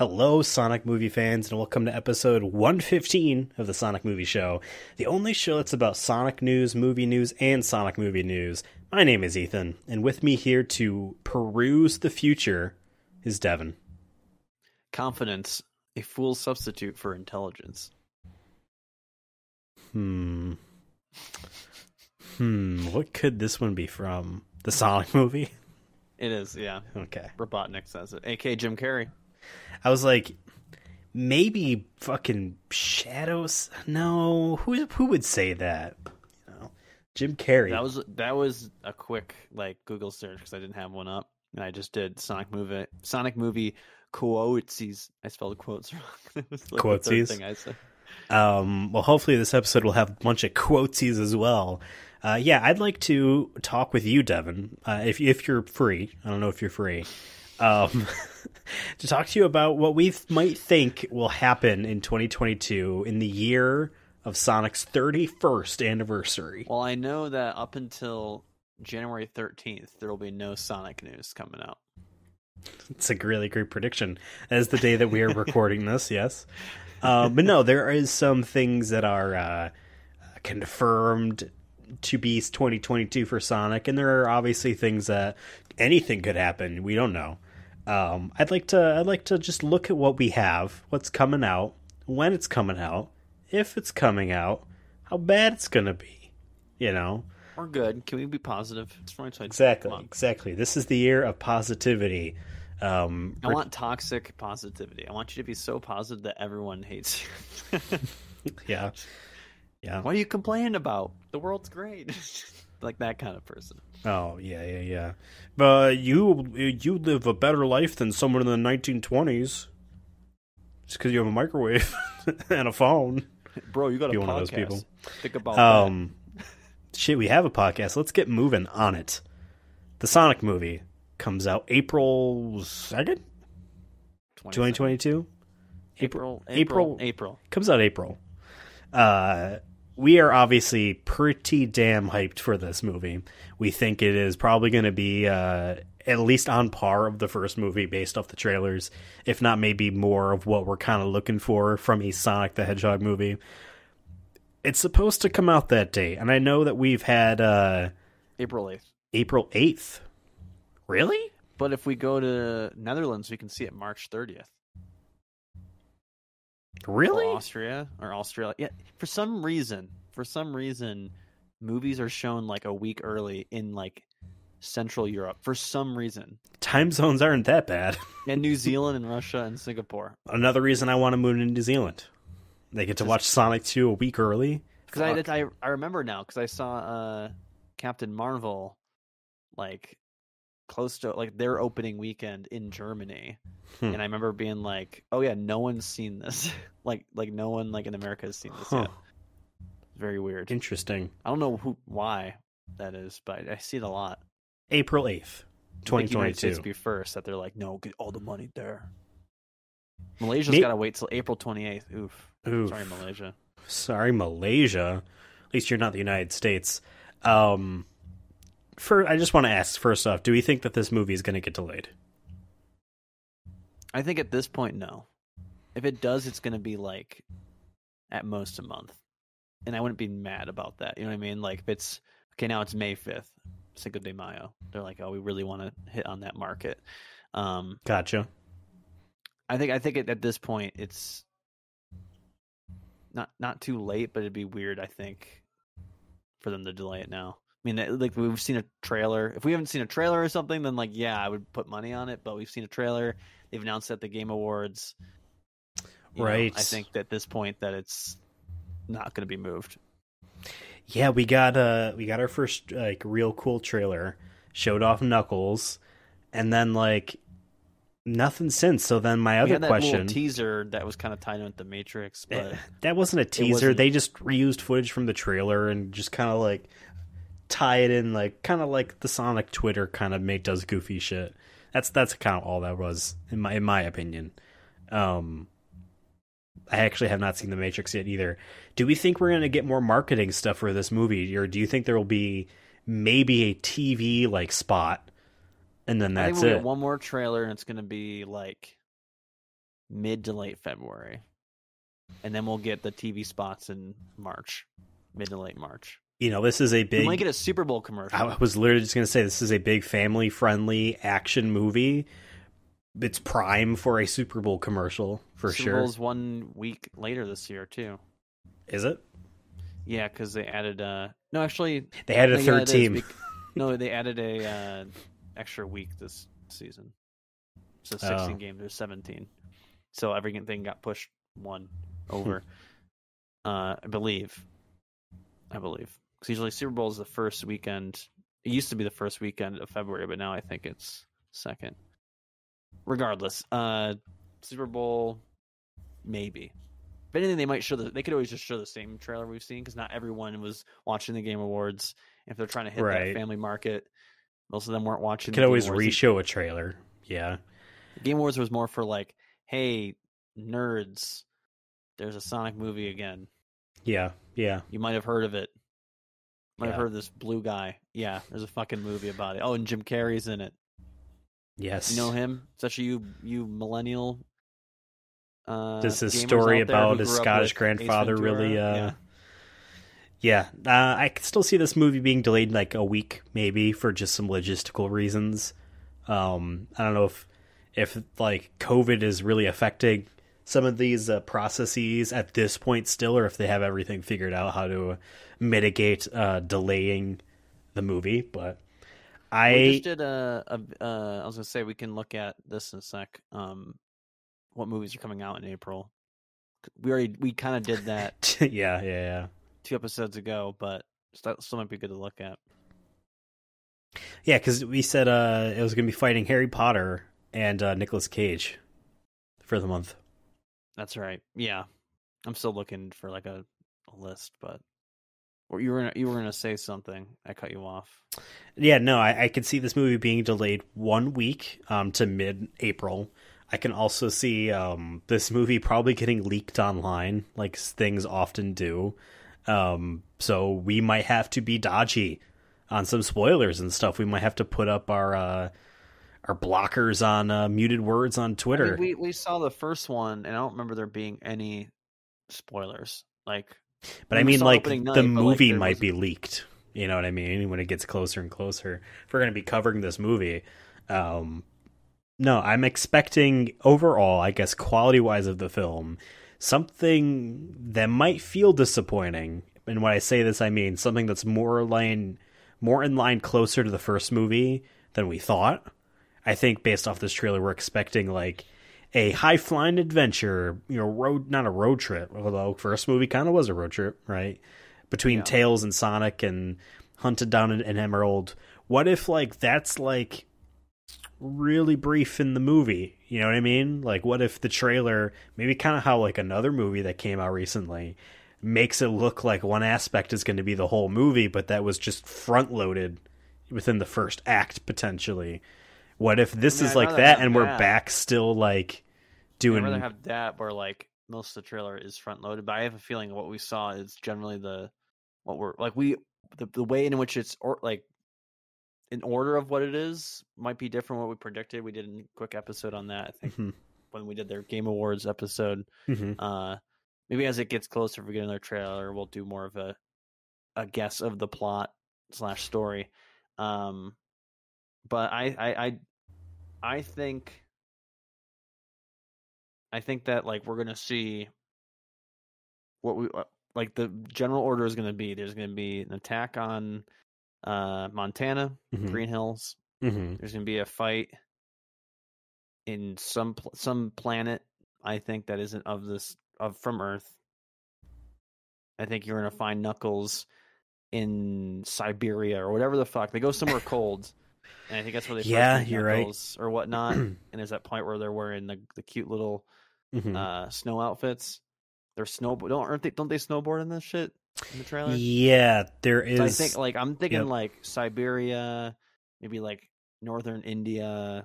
Hello, Sonic movie fans, and welcome to episode 115 of the Sonic Movie Show, the only show that's about Sonic news, and Sonic movie news. My name is Ethan, and with me here to peruse the future is Devin. Confidence, a fool's substitute for intelligence. What could this one be from? The Sonic movie? It is, yeah. Okay. Robotnik says it. A.K. Jim Carrey. I was like, maybe fucking Shadows? No, who would say that? You know, Jim Carrey. That was a quick Google search because I didn't have one up, and I just did Sonic movie quotes. I spelled quotes wrong. It was the third thing I said. Well, hopefully this episode will have a bunch of quotesies as well. I'd like to talk with you, Devin, if you're free. I don't know if you're free. To talk to you about what we might think will happen in 2022 in the year of Sonic's 31st anniversary. Well, I know that up until January 13th, there will be no Sonic news coming out. It's a really great prediction. That is the day that we are recording this, yes. But no, there is some things that are confirmed to be 2022 for Sonic, and there are obviously things that anything could happen. We don't know. I'd like to just look at what we have, what's coming out, when it's coming out, if it's coming out, how bad it's gonna be. You know, or good. Can we be positive? It's 2022. Exactly. This is the year of positivity. I want toxic positivity. I want you to be so positive that everyone hates you. Yeah. What are you complaining about? The world's great. Like that kind of person. Oh, yeah. But you live a better life than someone in the 1920s. Just because you have a microwave and a phone. Bro, you got a podcast. One of those people. Think about that. Shit, we have a podcast. Let's get moving on it. The Sonic movie comes out April 2nd? 2022? April. Comes out April. We are obviously pretty damn hyped for this movie. We think it is probably going to be at least on par of the first movie based off the trailers, if not maybe more of what we're kind of looking for from a Sonic the Hedgehog movie. It's supposed to come out that day, and I know that we've had April 8th. April 8th? Really? But if we go to Netherlands, we can see it March 30th. Really? Or Australia. Yeah. For some reason, movies are shown a week early in Central Europe. For some reason, time zones aren't that bad. And New Zealand and Russia and Singapore. Another reason I want to move to New Zealand. They get to watch Sonic 2 a week early. Because I remember now because I saw Captain Marvel close to their opening weekend in Germany. And I remember being like, oh yeah, no one's seen this. No one in America has seen this yet. It's very weird. Interesting. I don't know why that is, but I see it a lot. April 8th, 2022. United States be first, that they're like, no, get all the money there. Malaysia's got to wait till April 28th. Oof. Sorry, Malaysia. At least you're not the United States. I just want to ask, first off, do we think that this movie is going to get delayed? I think at this point, no. If it does, it's going to be at most a month. And I wouldn't be mad about that. You know what I mean? If it's, okay, now it's May 5th, Cinco de Mayo. They're like, oh, we really want to hit on that market. Gotcha. I think at this point, it's not too late, but it'd be weird, I think, for them to delay it now. I mean, we've seen a trailer. If we haven't seen a trailer or something, then I would put money on it. But we've seen a trailer. They've announced at the Game Awards. Right. I think that at this point that it's not going to be moved. Yeah, we got our first real cool trailer. Showed off Knuckles, and then nothing since. So then my other question, little teaser that was kind of tied in with the Matrix, but that wasn't a teaser. They just reused footage from the trailer and just kind of tie it in, kind of like the Sonic Twitter kind of does goofy shit. That's kind of all that was in my opinion. I actually have not seen the Matrix yet either. Do we think we're going to get more marketing stuff for this movie, or do you think there will be maybe a TV spot, and then that's I think we'll it? get one more trailer, and it's going to be mid to late February, and then we'll get the TV spots in March, mid to late March. This is a big... We might get a Super Bowl commercial. I was literally just going to say, this is a big family-friendly action movie. It's prime for a Super Bowl commercial, for sure. Super Bowl's 1 week later this year, too. Is it? Yeah, because they added... No, actually... They added a third team. No, they added a extra week this season. So 16 games, there's 17. So everything got pushed one over. I believe. Because usually Super Bowl is the first weekend. It used to be the first weekend of February, but now I think it's second. Regardless, Super Bowl, maybe. If anything, they might show they could always just show the same trailer we've seen, because not everyone was watching the Game Awards. If they're trying to hit that family market, most of them weren't watching. Could always re-show a trailer. Yeah. The Game Awards was more for like, hey, nerds, there's a Sonic movie again. Yeah. You might have heard of it. Might have heard of this blue guy. Yeah, there's a fucking movie about it. Oh, and Jim Carrey's in it. Yes. You know him? Especially you millennial. Does his story about his Scottish grandfather really... Yeah. I can still see this movie being delayed like a week, maybe, for just some logistical reasons. I don't know if like COVID is really affecting some of these processes at this point still, or if they have everything figured out how to mitigate delaying the movie. But we just did I was gonna say we can look at this in a sec. What movies are coming out in April? We kind of did that. yeah 2 episodes ago, but that still might be good to look at. Yeah, because we said it was going to be fighting Harry Potter and Nicolas Cage for the month. That's right. Yeah, I'm still looking for like a list, but you were gonna say something. I cut you off. Yeah, no, I could see this movie being delayed 1 week to mid-April. I can also see this movie probably getting leaked online, like things often do. So we might have to be dodgy on some spoilers and stuff. We might have to put up our blockers on muted words on Twitter. I mean, we saw the first one, and I don't remember there being any spoilers. Like, but I mean, like the movie might be leaked. You know what I mean? When it gets closer and closer, if we're going to be covering this movie, no, I'm expecting overall, I guess, quality-wise of the film, something that might feel disappointing. And when I say this, I mean something that's more in line closer to the first movie than we thought. I think based off this trailer, we're expecting like a high-flying adventure, not a road trip, although first movie kind of was a road trip, right? Between Tails and Sonic and hunted down an emerald. What if like that's like really brief in the movie? You know what I mean? Like, what if the trailer, maybe kind of how like another movie that came out recently, makes it look like one aspect is going to be the whole movie, but that was just front-loaded within the first act, potentially. What if this is like that, and we're back still like doing... I'd rather have that where like most of the trailer is front-loaded, but I have a feeling what we saw is generally the way in which it's like in order of what it is might be different what we predicted. We did a quick episode on that, I think, when we did their Game Awards episode. Maybe as it gets closer, if we get another trailer, we'll do more of a guess of the plot / story. But I think that like we're gonna see what we like the general order is gonna be. There's gonna be an attack on Montana, Green Hills. There's gonna be a fight in some planet. I think that isn't from Earth. I think you're gonna find Knuckles in Siberia or whatever the fuck. They go somewhere cold, and I think that's where they first meet Knuckles or whatnot. And there's that point where they're wearing the cute little snow outfits. They're don't they snowboard in this shit in the trailer? Yeah, there is. So I think I'm thinking like Siberia, maybe like northern India.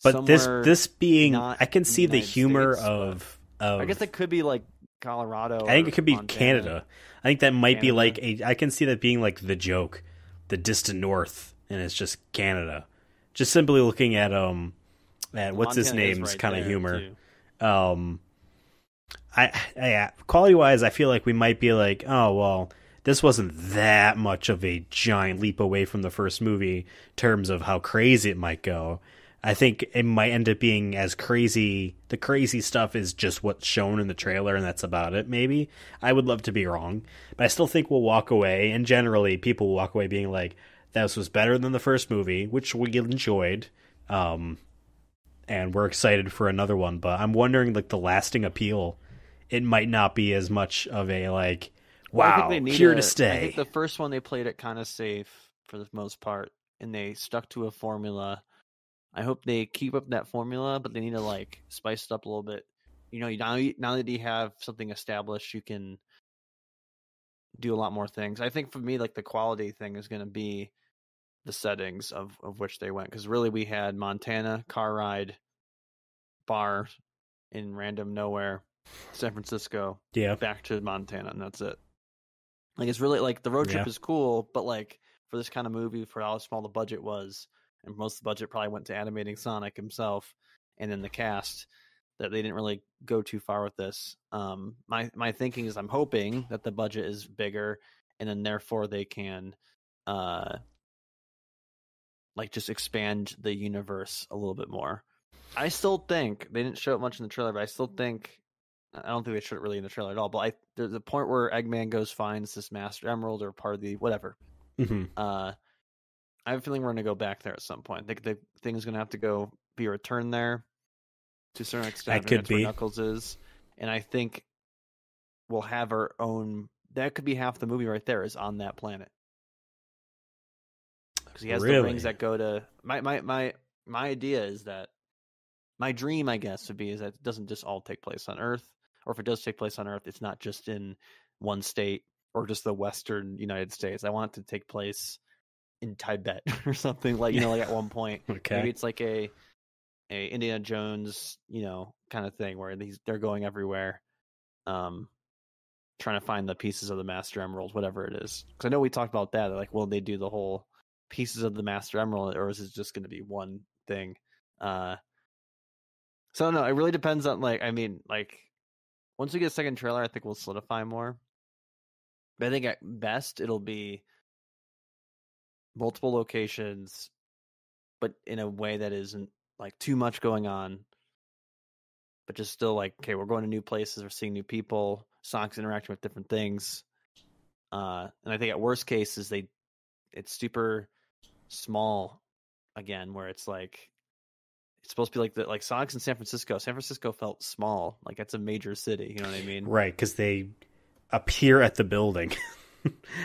But this being, I can see the humor of. I guess it could be like Colorado. I think it could be Montana. Canada. I think that might be like I can see that being like the joke, the distant north, and it's just Canada. Just simply looking at what's his name's kind of humor. I quality wise, I feel like we might be like, oh well, this wasn't that much of a giant leap away from the first movie in terms of how crazy it might go. I think it might end up being as crazy. The crazy stuff is just what's shown in the trailer, and that's about it. Maybe I would love to be wrong, but I still think we'll walk away. And generally, people will walk away being like, "This was better than the first movie," which we enjoyed. And we're excited for another one. But I'm wondering, like, the lasting appeal. It might not be as much of a like, wow, here to stay. I think the first one they played it kind of safe for the most part, and they stuck to a formula. I hope they keep up that formula, but they need to like spice it up a little bit. You know, now that you have something established, you can do a lot more things. I think for me, like the quality thing is going to be the settings of which they went, because really we had Montana, car ride, bar in random nowhere, San Francisco, back to Montana, and that's it. Like it's really like the road trip is cool, but like for this kind of movie, for how small the budget was. And most of the budget probably went to animating Sonic himself, and then the cast, that they didn't really go too far with this. My thinking is I'm hoping that the budget is bigger, and then therefore they can, like just expand the universe a little bit more. I still think they didn't show it much in the trailer, but I still think I don't think they showed it really in the trailer at all. But there's a point where Eggman goes finds this Master Emerald or part of the whatever. Mm-hmm. I have a feeling we're going to go back there at some point. I think the thing is going to have to be returned there to a certain extent. That could be. Where Knuckles is. And I think we'll have our own... That could be half the movie right there, is on that planet. Because he has the rings that go to... My idea is that... My dream, I guess, would be is that it doesn't just all take place on Earth. Or if it does take place on Earth, it's not just in one state or just the Western United States. I want it to take place in Tibet or something, like, you know, like at one point. Okay. Maybe it's like a Indiana Jones, you know, kind of thing where they're going everywhere, trying to find the pieces of the Master Emerald, whatever it is. Because I know we talked about that. Like, will they do the whole pieces of the Master Emerald, or is it just going to be one thing? So I don't know. It really depends on, like, I mean, like, once we get a second trailer, I think we'll solidify more. But I think at best it'll be multiple locations, but in a way that isn't like too much going on, but just still like, okay, we're going to new places, we're seeing new people, Sonic's interacting with different things. And I think at worst case is it's super small again, where it's like it's supposed to be like Sonic's in San Francisco. San Francisco felt small, like that's a major city, you know what I mean? Right, because they appear at the building.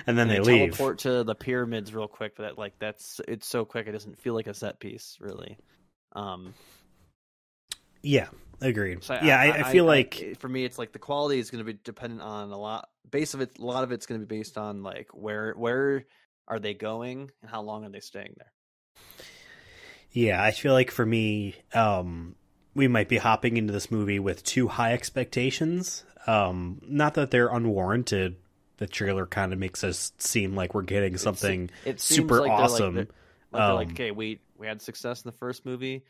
and then they leave. Teleport to the pyramids real quick, but it's so quick it doesn't feel like a set piece, really. Yeah, agreed. So I feel like for me, it's like the quality is going to be dependent on a lot of it's going to be based on like where are they going and how long are they staying there. Yeah, I feel like for me, we might be hopping into this movie with too high expectations. Not that they're unwarranted. The trailer kind of makes us seem like we're getting something super like awesome. They're like, okay, we had success in the first movie.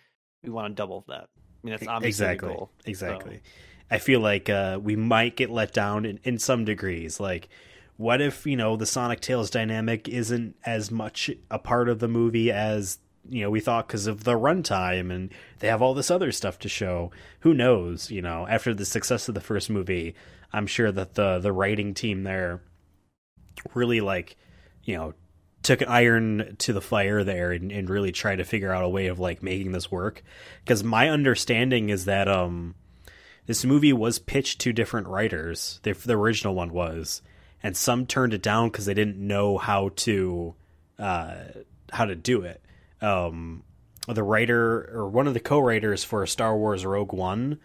We want to double that. I mean, that's obviously the goal. Exactly. So. I feel like we might get let down in some degrees. Like, what if, you know, the Sonic Tails dynamic isn't as much a part of the movie as, you know, we thought because of the runtime and they have all this other stuff to show. Who knows, you know, after the success of the first movie, I'm sure that the writing team there really, like, you know, took an iron to the fire there and really tried to figure out a way of, like, making this work. Because my understanding is that this movie was pitched to different writers. The original one was. And some turned it down because they didn't know how to do it. The writer, or one of the co-writers for Star Wars Rogue One,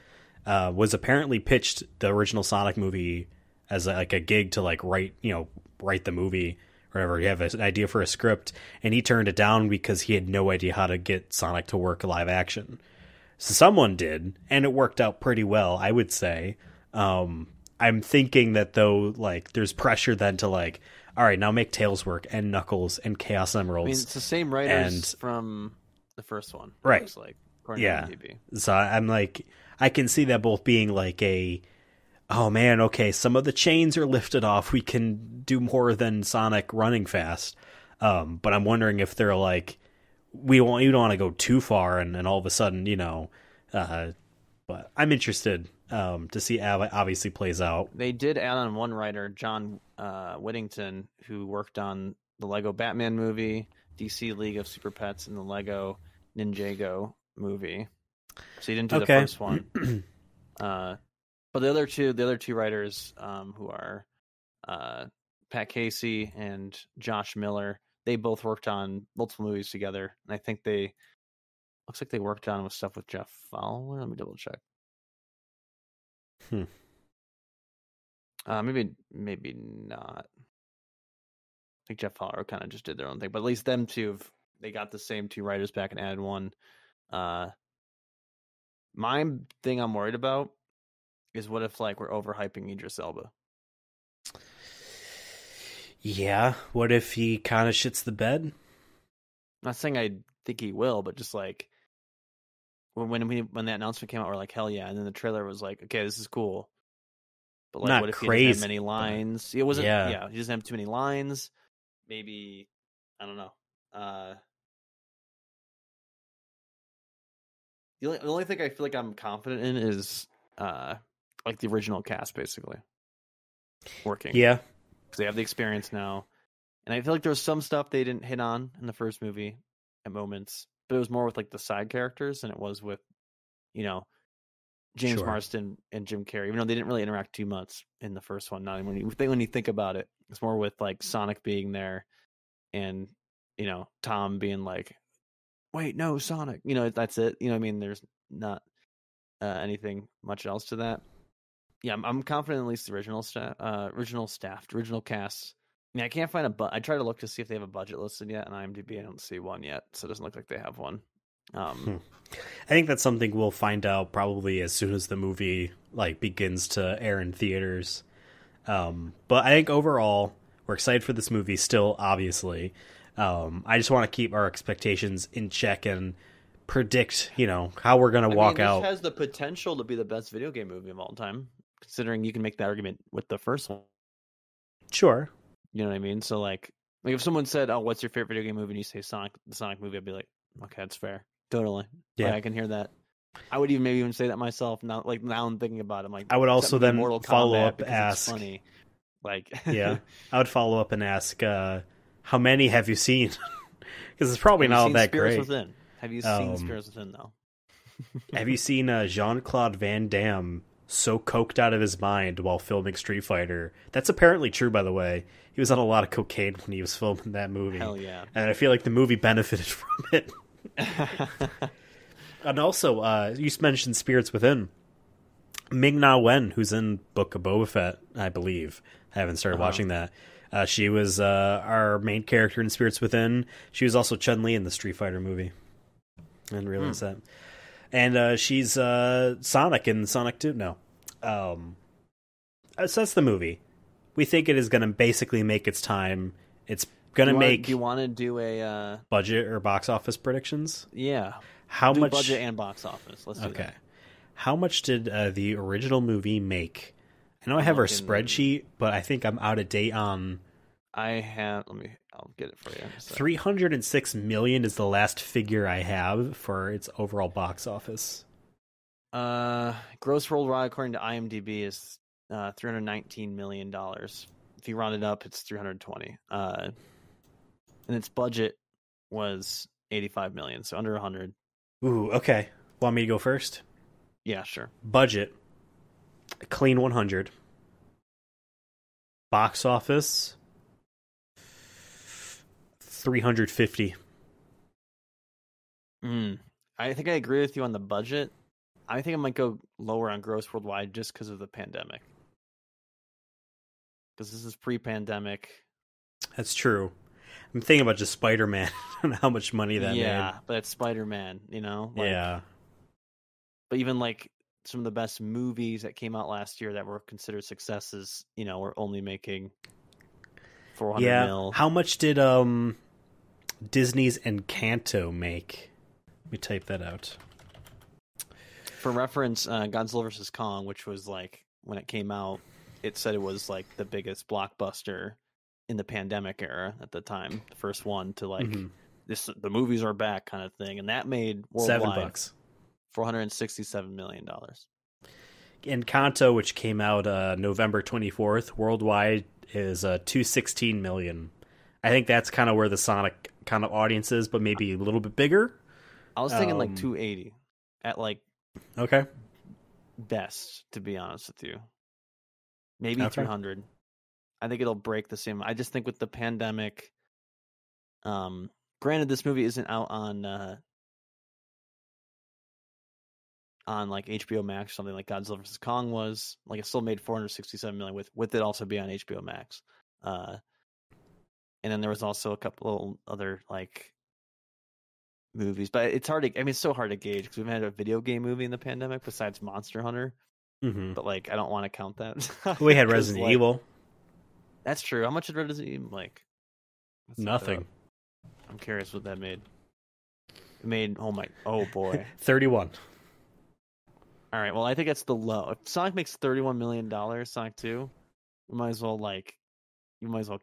was apparently pitched the original Sonic movie as a gig to write the movie or whatever. You have an idea for a script, and he turned it down because he had no idea how to get Sonic to work live action. So someone did, and it worked out pretty well, I would say. I'm thinking that though, there's pressure then to all right, now make Tails work and Knuckles and Chaos Emeralds. I mean, it's the same writers from the first one. Right. Looks like, according to IMDb. So I'm I can see that both being like oh man, okay, some of the chains are lifted off. We can do more than Sonic running fast. But I'm wondering if they're like, you don't want to go too far, and all of a sudden, but I'm interested to see how it obviously plays out. They did add on one writer, John Whittington, who worked on the Lego Batman movie, DC League of Super Pets, and the Lego Ninjago movie. So he didn't do the first one. But the other two writers, who are Pat Casey and Josh Miller, they both worked on multiple movies together, and I think looks like they worked on with stuff with Jeff Fowler. Let me double check. Maybe not. I think Jeff Fowler kind of just did their own thing, but at least them two, they got the same two writers back and added one. My thing I'm worried about is what if like we're overhyping Idris Elba? Yeah, what if he kind of shits the bed? I'm not saying I think he will, but just like when that announcement came out, we're like, hell yeah, and then the trailer was like, okay, this is cool, but like, not what if crazy, he doesn't have many lines? It wasn't. Yeah, he doesn't have too many lines. Maybe I don't know. The only thing I feel like I'm confident in is like the original cast basically working. Yeah, because they have the experience now, and I feel like there was some stuff they didn't hit on in the first movie at moments, but it was more with like the side characters than it was with, James Marsden and Jim Carrey. Even though they didn't really interact too much in the first one. Not when you think about it, it's more with like Sonic being there, and Tom being like, "Wait, no, Sonic." That's it. I mean, there's not anything much else to that. Yeah, I'm confident at least the original cast. I mean, I can't find I tried to look to see if they have a budget listed yet on IMDb. I don't see one yet, so it doesn't look like they have one. I think that's something we'll find out probably as soon as the movie begins to air in theaters. But I think overall we're excited for this movie still, obviously. I just want to keep our expectations in check and predict, how we're going to walk out. This has the potential to be the best video game movie of all time, considering you can make the argument with the first one. Sure. You know what I mean? So like if someone said, "Oh, what's your favorite video game movie?" and you say Sonic, the Sonic movie, I'd be like, "Okay, that's fair, totally." Yeah, I can hear that. I would even say that myself. Now I'm thinking about it. I'm like, I would also then follow up, ask, funny. Yeah, I would follow up and ask, how many have you seen? Because it's probably not all that great. Within? Have you seen Spirits Within though? Have you seen Jean-Claude Van Damme so coked out of his mind while filming Street Fighter? That's apparently true, by the way. He was on a lot of cocaine when he was filming that movie. Hell yeah. And I feel like the movie benefited from it. And also, you mentioned Spirits Within. Ming-Na Wen, who's in Book of Boba Fett, I believe. I haven't started watching that. She was our main character in Spirits Within. She was also Chun-Li in the Street Fighter movie. I didn't realize that. And she's Sonic in Sonic 2 now. So that's the movie. We think it is going to basically make its time. It's going to make... Do you want to do a... budget or box office predictions? Yeah. How much... budget and box office. Let's do that. How much did the original movie make? I know I have our spreadsheet, but I think I'm out of date on... I'll get it for you. $306 million is the last figure I have for its overall box office. Gross worldwide, according to IMDb, is $319 million. If you round it up, it's 320. And its budget was $85 million, so under 100. Ooh, okay. Want me to go first? Yeah, sure. Budget, a clean 100. Box office, 350. I think I agree with you on the budget. I think I might go lower on gross worldwide just because of the pandemic. Because this is pre-pandemic. That's true. I'm thinking about just Spider-Man and how much money that made. Yeah, but it's Spider-Man, yeah. But even some of the best movies that came out last year that were considered successes, were only making 400 mil. How much did Disney's Encanto make? Let me type that out. For reference, Godzilla vs. Kong, which was like when it came out, it said it was like the biggest blockbuster in the pandemic era at the time, the first one to like the movies are back kind of thing, and that made worldwide $7. $467 million. Encanto, which came out November 24th, worldwide is $216 million. I think that's kind of where the Sonic kind of audience is, but maybe a little bit bigger. I was thinking like 280 at like best, to be honest with you. Maybe 300. I think it'll break the same. I just think with the pandemic, granted this movie isn't out on like HBO Max or something like Godzilla vs. Kong was. Like it still made $467 million with it also be on HBO Max. And then there was also a couple other like movies, but it's hard to. I mean, it's so hard to gauge because we've had a video game movie in the pandemic besides Monster Hunter. But like, I don't want to count that. We had Resident Evil. That's true. How much did Resident Evil like? Nothing. I'm curious what that made. It made oh boy, 31. All right. Well, I think that's the low. If Sonic makes $31 million, Sonic 2, you might as well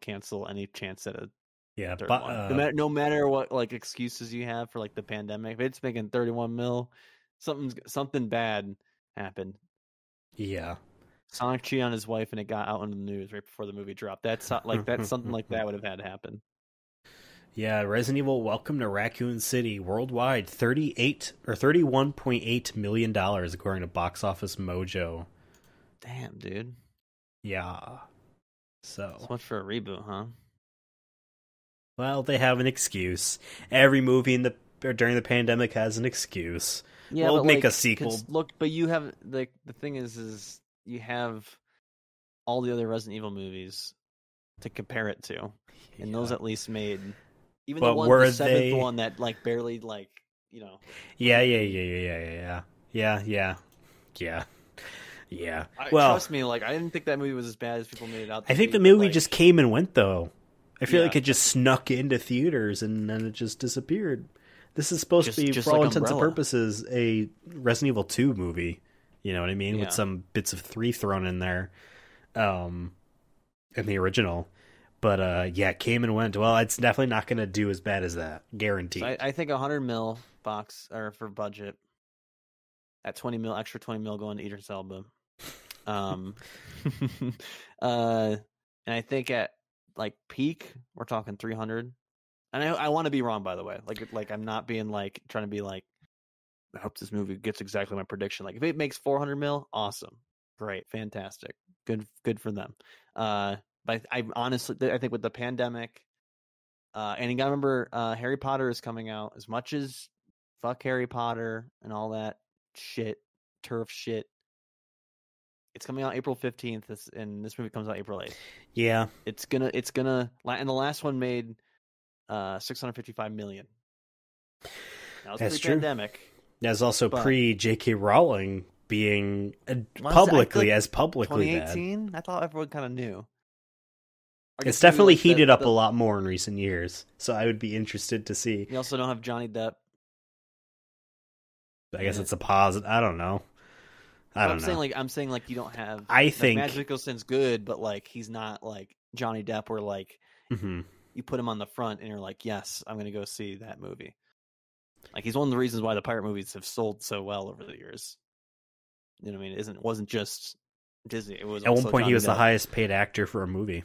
cancel any chance at a third one. No matter what like excuses you have for like the pandemic, if it's making 31 mil, something bad happened. Yeah. Sonic cheated on his wife and it got out in the news right before the movie dropped. That's something like that would have had to happen. Yeah, Resident Evil Welcome to Raccoon City worldwide $31.8 million according to Box Office Mojo. Damn, dude. Yeah. So much for a reboot, huh? Well, they have an excuse. Every movie during the pandemic has an excuse. Yeah, we'll make a sequel. Look, but you have the thing is you have all the other Resident Evil movies to compare it to, and those at least made even the seventh one that like barely like Yeah. Trust me, like I didn't think that movie was as bad as people made it out. I think the movie just came and went though. I feel like it just snuck into theaters and then it just disappeared. This is supposed to be, for all intents and purposes, a Resident Evil 2 movie. You know what I mean? With some bits of 3 thrown in there, in the original. But it came and went. Well, it's definitely not going to do as bad as that, guaranteed. So I think $100 million box or for budget at $20 million, extra $20 million going to Idris Elba. And I think at like peak, we're talking 300. And I want to be wrong, by the way. Like I'm not being like trying to be like, I hope this movie gets exactly my prediction. Like if it makes 400 million, awesome, great, fantastic, good for them. But I honestly, I think with the pandemic, and you gotta remember, Harry Potter is coming out. As much as fuck Harry Potter and all that shit, turf shit, it's coming out April 15th, and this movie comes out April 8th. Yeah, it's gonna, and the last one made $655 million. Now it's pre-pandemic. That's also pre J.K. Rowling being publicly bad. 2018. I thought everyone kind of knew. It's definitely heated up a lot more in recent years, so I would be interested to see. You also don't have Johnny Depp. I guess it's a positive. I don't know. I'm saying like you don't have. I think Mads Mikkelsen's good, but like he's not like Johnny Depp, where like you put him on the front and you're like, yes, I'm going to go see that movie. Like he's one of the reasons why the pirate movies have sold so well over the years. You know what I mean? It wasn't just Disney. It was at one point Johnny he was Depp. The highest paid actor for a movie.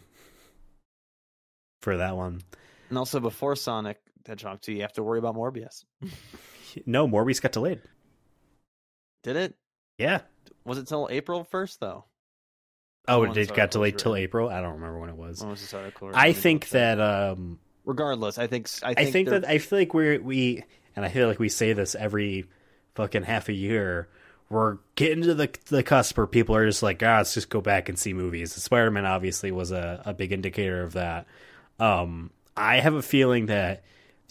For that one, and also before Sonic Hedgehog 2, you have to worry about Morbius. No, Morbius got delayed. Did it? Yeah. Was it till April 1st though? Oh, it got delayed till April. I don't remember when it was. When was this article? I think that. Regardless, I feel like we and I feel like we say this every fucking half a year. We're getting to the cusp where people are just like, let's just go back and see movies. Spider-Man obviously was a big indicator of that. I have a feeling that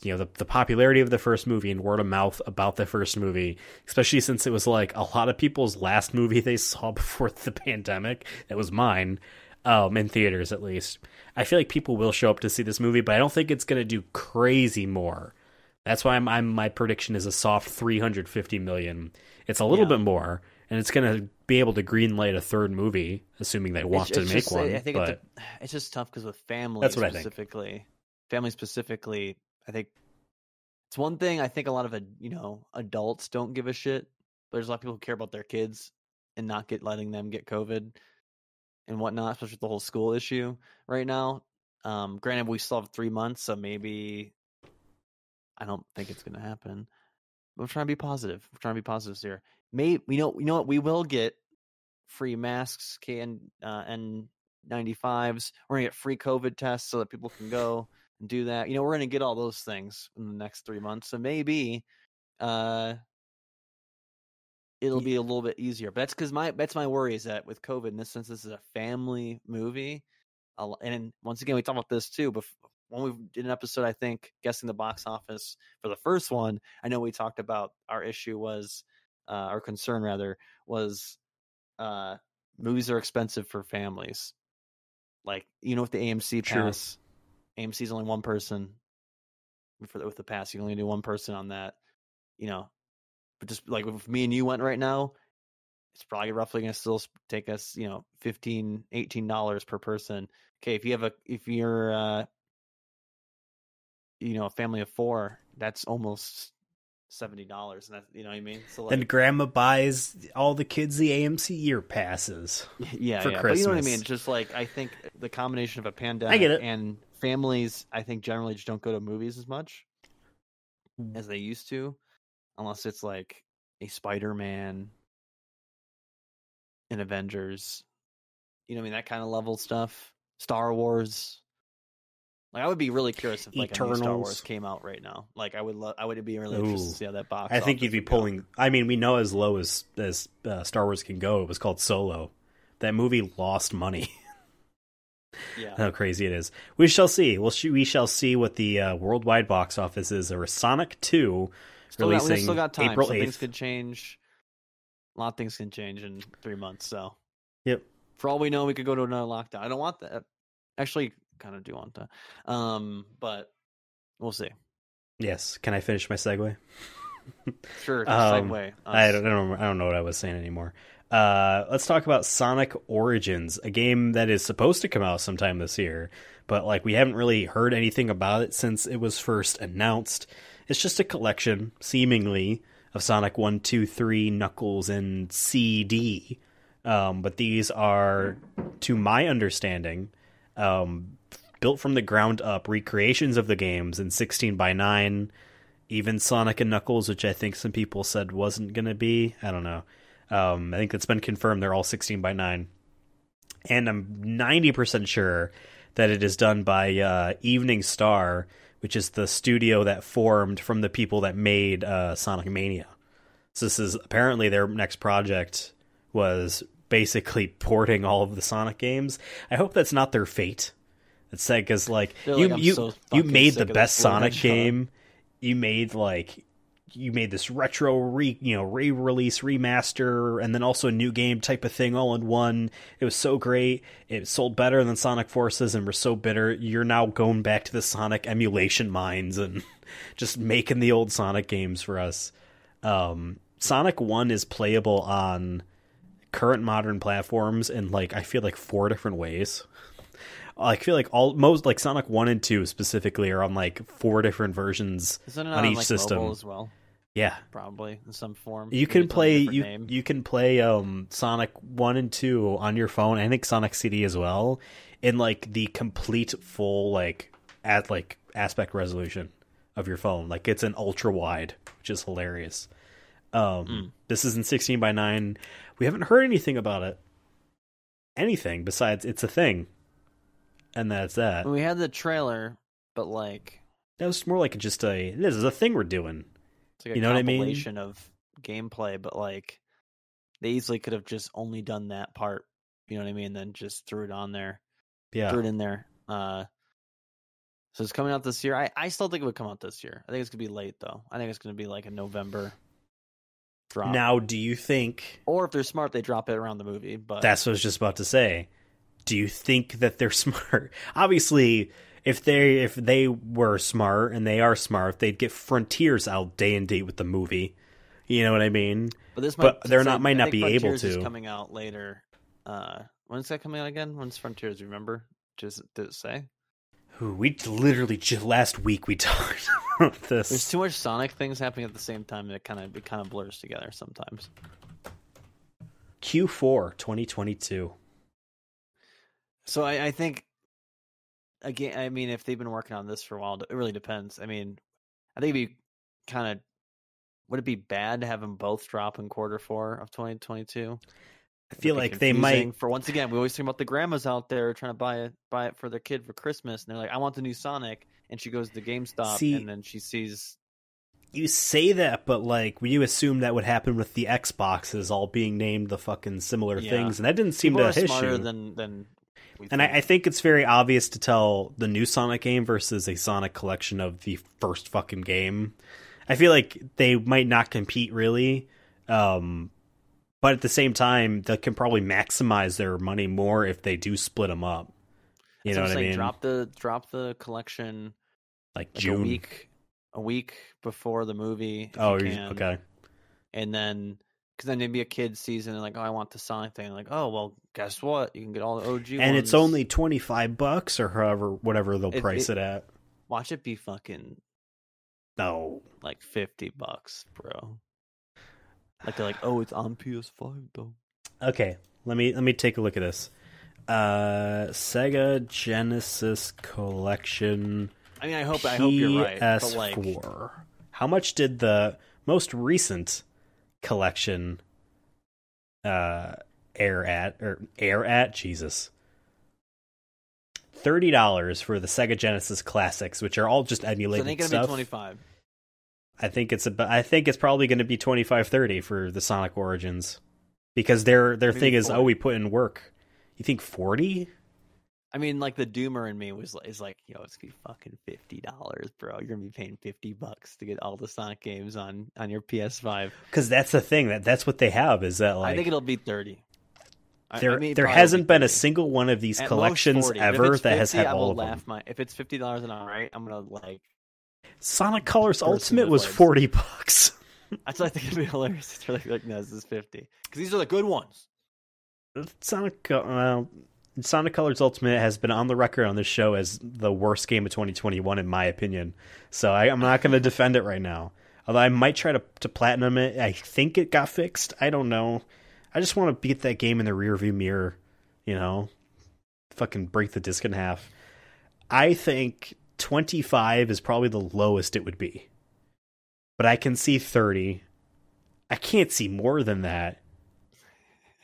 the popularity of the first movie and word of mouth about the first movie, especially since it was like a lot of people's last movie they saw before the pandemic. That was mine, in theaters at least. I feel like people will show up to see this movie, but I don't think it's going to do crazy more That's why my prediction is a soft 350 million. It's a little bit more, and it's going to be able to greenlight a third movie, assuming they want to make one. I think but it's just tough because with families, that's what family specifically, I think it's one thing. I think a lot of adults don't give a shit, but there's a lot of people who care about their kids and not letting them get COVID and whatnot, especially with the whole school issue right now. Granted, we still have 3 months, so maybe I don't think it's going to happen. But we're trying to be positive. We're trying to be positives here. Maybe you know what? We will get free masks, N95s. We're gonna get free COVID tests so that people can go and do that. We're gonna get all those things in the next 3 months. So maybe it'll be a little bit easier. But that's my worry is that with COVID, in this sense, this is a family movie. And once again, we talked about this too. But when we did an episode, I think, guessing the box office for the first one, I know we talked about our issue was, our concern rather, was movies are expensive for families. Like, with the AMC pass, AMC is only one person. With the pass, you can only do one person on that. But just like if me and you went right now, it's probably roughly going to still take us, $15, $18 per person. Okay, if you're a family of 4, that's almost $70, and that's, you know what I mean. So then grandma buys all the kids the AMC year passes. For Christmas. But you know what I mean. Just like I think the combination of a pandemic and families, I think generally just don't go to movies as much as they used to, unless it's like a Spider-Man, an Avengers, that kind of level stuff. Star Wars. Like, I would be really curious if like Eternals. A new Star Wars came out right now. Like, I would be really interested to see how that box. I think you'd be pulling. I mean, we know as low as Star Wars can go. It was called Solo. That movie lost money. Yeah, how crazy it is. We shall see. We shall see what the worldwide box office is. Or Sonic 2 releasing we still got time. April 8th. Things could change. A lot of things can change in 3 months. So, yep. For all we know, we could go to another lockdown. I don't want that. Actually, kind of do want that. But we'll see. Yes. Can I finish my segue? Sure. Segue. I don't know what I was saying anymore. Let's talk about Sonic Origins, a game that is supposed to come out sometime this year, but like we haven't really heard anything about it since it was first announced. It's just a collection, seemingly, of Sonic 1, 2, 3, Knuckles, and CD. But these are, to my understanding, built from the ground up recreations of the games in 16:9, even Sonic and Knuckles, which I think some people said wasn't going to be. I don't know. I think that's been confirmed. They're all 16:9. And I'm 90% sure that it is done by Evening Star, which is the studio that formed from the people that made Sonic Mania. So this is apparently their next project was basically porting all of the Sonic games. I hope that's not their fate. It's sad because you made the best Sonic game. You made this retro re-release remaster and then also a new game type of thing all in one. It was so great. It sold better than Sonic Forces, and we're so bitter. You're now going back to the Sonic emulation mines and just making the old Sonic games for us. Sonic 1 is playable on current modern platforms in I feel like 4 different ways. I feel like Sonic 1 and 2 specifically are on 4 different versions on each system mobile as well. Yeah, probably in some form. You can play Sonic 1 and 2 on your phone. I think Sonic CD as well in the complete full aspect resolution of your phone. It's an ultra wide, which is hilarious. This is in 16:9. We haven't heard anything about it. Anything besides it's a thing. And that's that. We had the trailer, but that was more this is a thing we're doing. It's like a compilation of gameplay, but they easily could have just only done that part. You know what I mean? Then just threw it on there. Yeah. Threw it in there. So it's coming out this year. I still think it would come out this year. I think it's gonna be late though. I think it's gonna be a November drop. Now, do you think, or if they're smart, they drop it around the movie? But that's what I was just about to say. Do you think that they're smart? Obviously, if they were smart, and they are smart, they'd get Frontiers out day and date with the movie. You know what I mean? But they're not might not be able Frontiers to. is coming out later. When's that coming out again? When's Frontiers? Do you remember? Did it say? Ooh, we literally just last week we talked about this. There's too much Sonic things happening at the same time that it kind of blurs together sometimes. Q4 2022. So I think, again, I mean, if they've been working on this for a while, it really depends. I mean, I think it'd be kind of, would it be bad to have them both drop in Q4 of 2022? I feel like they might. For once again, we always think about the grandmas out there trying to buy it for their kid for Christmas, and they're like, "I want the new Sonic," and she goes to GameStop, and then she sees. You say that, but like, you assume that would happen with the Xboxes all being named the fucking similar things, and that didn't seem People to hit smarter you. Than and I think it's very obvious to tell the new Sonic game versus a Sonic collection of the first fucking game. I feel like they might not compete really, but at the same time, they can probably maximize their money more if they do split them up. You know what I mean? Drop the collection like June, a week before the movie. Oh, okay. And then, because then maybe a kid sees it and like, oh, I want the Sonic thing. Like, oh, well, guess what? You can get all the OG and ones. it's only $25 or whatever they'll price it at. Watch it be fucking like $50, bro. Like they're like, oh, it's on PS5 though. Okay, let me take a look at this. Sega Genesis Collection. I mean, I hope you're right. PS4. But like, how much did the most recent collection air at? Jesus. $30 for the Sega Genesis Classics, which are all just emulated stuff. So I think it'll be $25. I think it's probably going to be $25-$30 for the Sonic Origins, because their thing is, we put in work. You think $40? I mean, like the Doomer in me is like, yo, it's gonna be fucking $50, bro. You're gonna be paying $50 to get all the Sonic games on your PS5. Because that's the thing, that's what they have. Is that like, I think it'll be $30. There hasn't been a single one of these collections ever that has had all of them. If it's $50 and I'm right, I'm gonna like. Sonic Colors Ultimate was $40. That's what I think it'd be hilarious. It's really like, no, this is $50 because these are the good ones. Sonic Colors Ultimate has been on the record on this show as the worst game of 2021, in my opinion. So I'm not going to defend it right now. Although I might try to platinum it. I think it got fixed. I don't know. I just want to beat that game in the rearview mirror. You know, fucking break the disc in half. I think 25 is probably the lowest it would be. But I can see 30. I can't see more than that.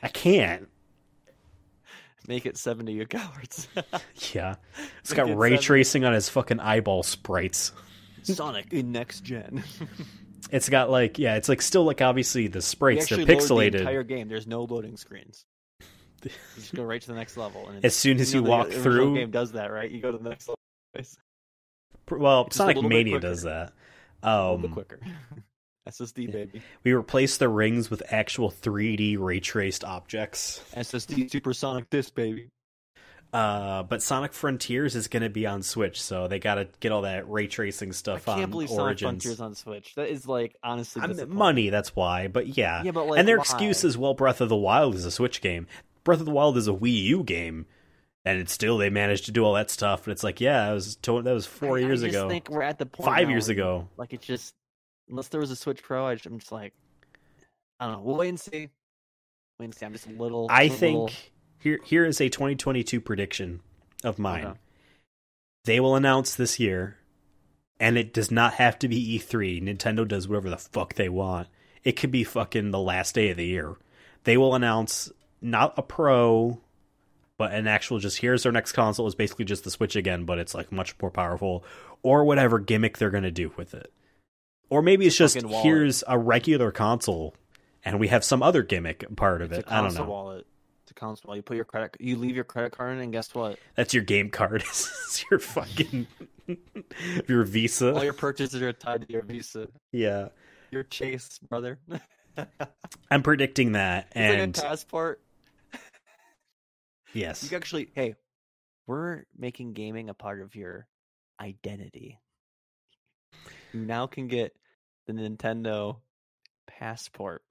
I can't. Make it 70, you cowards. Yeah. It's got ray tracing on his fucking eyeball sprites. Sonic in next gen. It's got like, it's like still like obviously the sprites, they're pixelated. The entire game, there's no loading screens. You just go right to the next level. And as soon as you walk through, the game does that, right? You go to the next level. Well, Sonic Mania does that. A little bit quicker. SSD, baby. We replaced the rings with actual 3D ray traced objects. SSD Supersonic Disc, baby. But Sonic Frontiers is going to be on Switch, so they got to get all that ray tracing stuff on Origins. I can't believe Sonic Frontiers on Switch. That is like, honestly, money, that's why. But yeah. But like, and their excuse is, well, Breath of the Wild is a Switch game. Breath of the Wild is a Wii U game. And it's still, they managed to do all that stuff. But it's like, that was 4 years ago. I think we're at the point 5 years ago. Like, it's just, unless there was a Switch Pro, I'm just like, I don't know. We'll wait and see. I'm just a little. I think here is a 2022 prediction of mine. Okay. They will announce this year, and it does not have to be E3. Nintendo does whatever the fuck they want. It could be fucking the last day of the year. They will announce not a Pro, but an actual just, here's our next console, is basically just the Switch again, but it's like much more powerful, or whatever gimmick they're going to do with it. Or maybe it's just, here's a regular console, and we have some other gimmick part of it. I don't know. Wallet. It's a console wallet. You leave your credit card in, and guess what? That's your game card. It's your fucking your Visa. All your purchases are tied to your Visa. Yeah. Your Chase, brother. I'm predicting that. It's like a passport. Yes. You can actually, hey, we're making gaming a part of your identity. You now can get the Nintendo passport.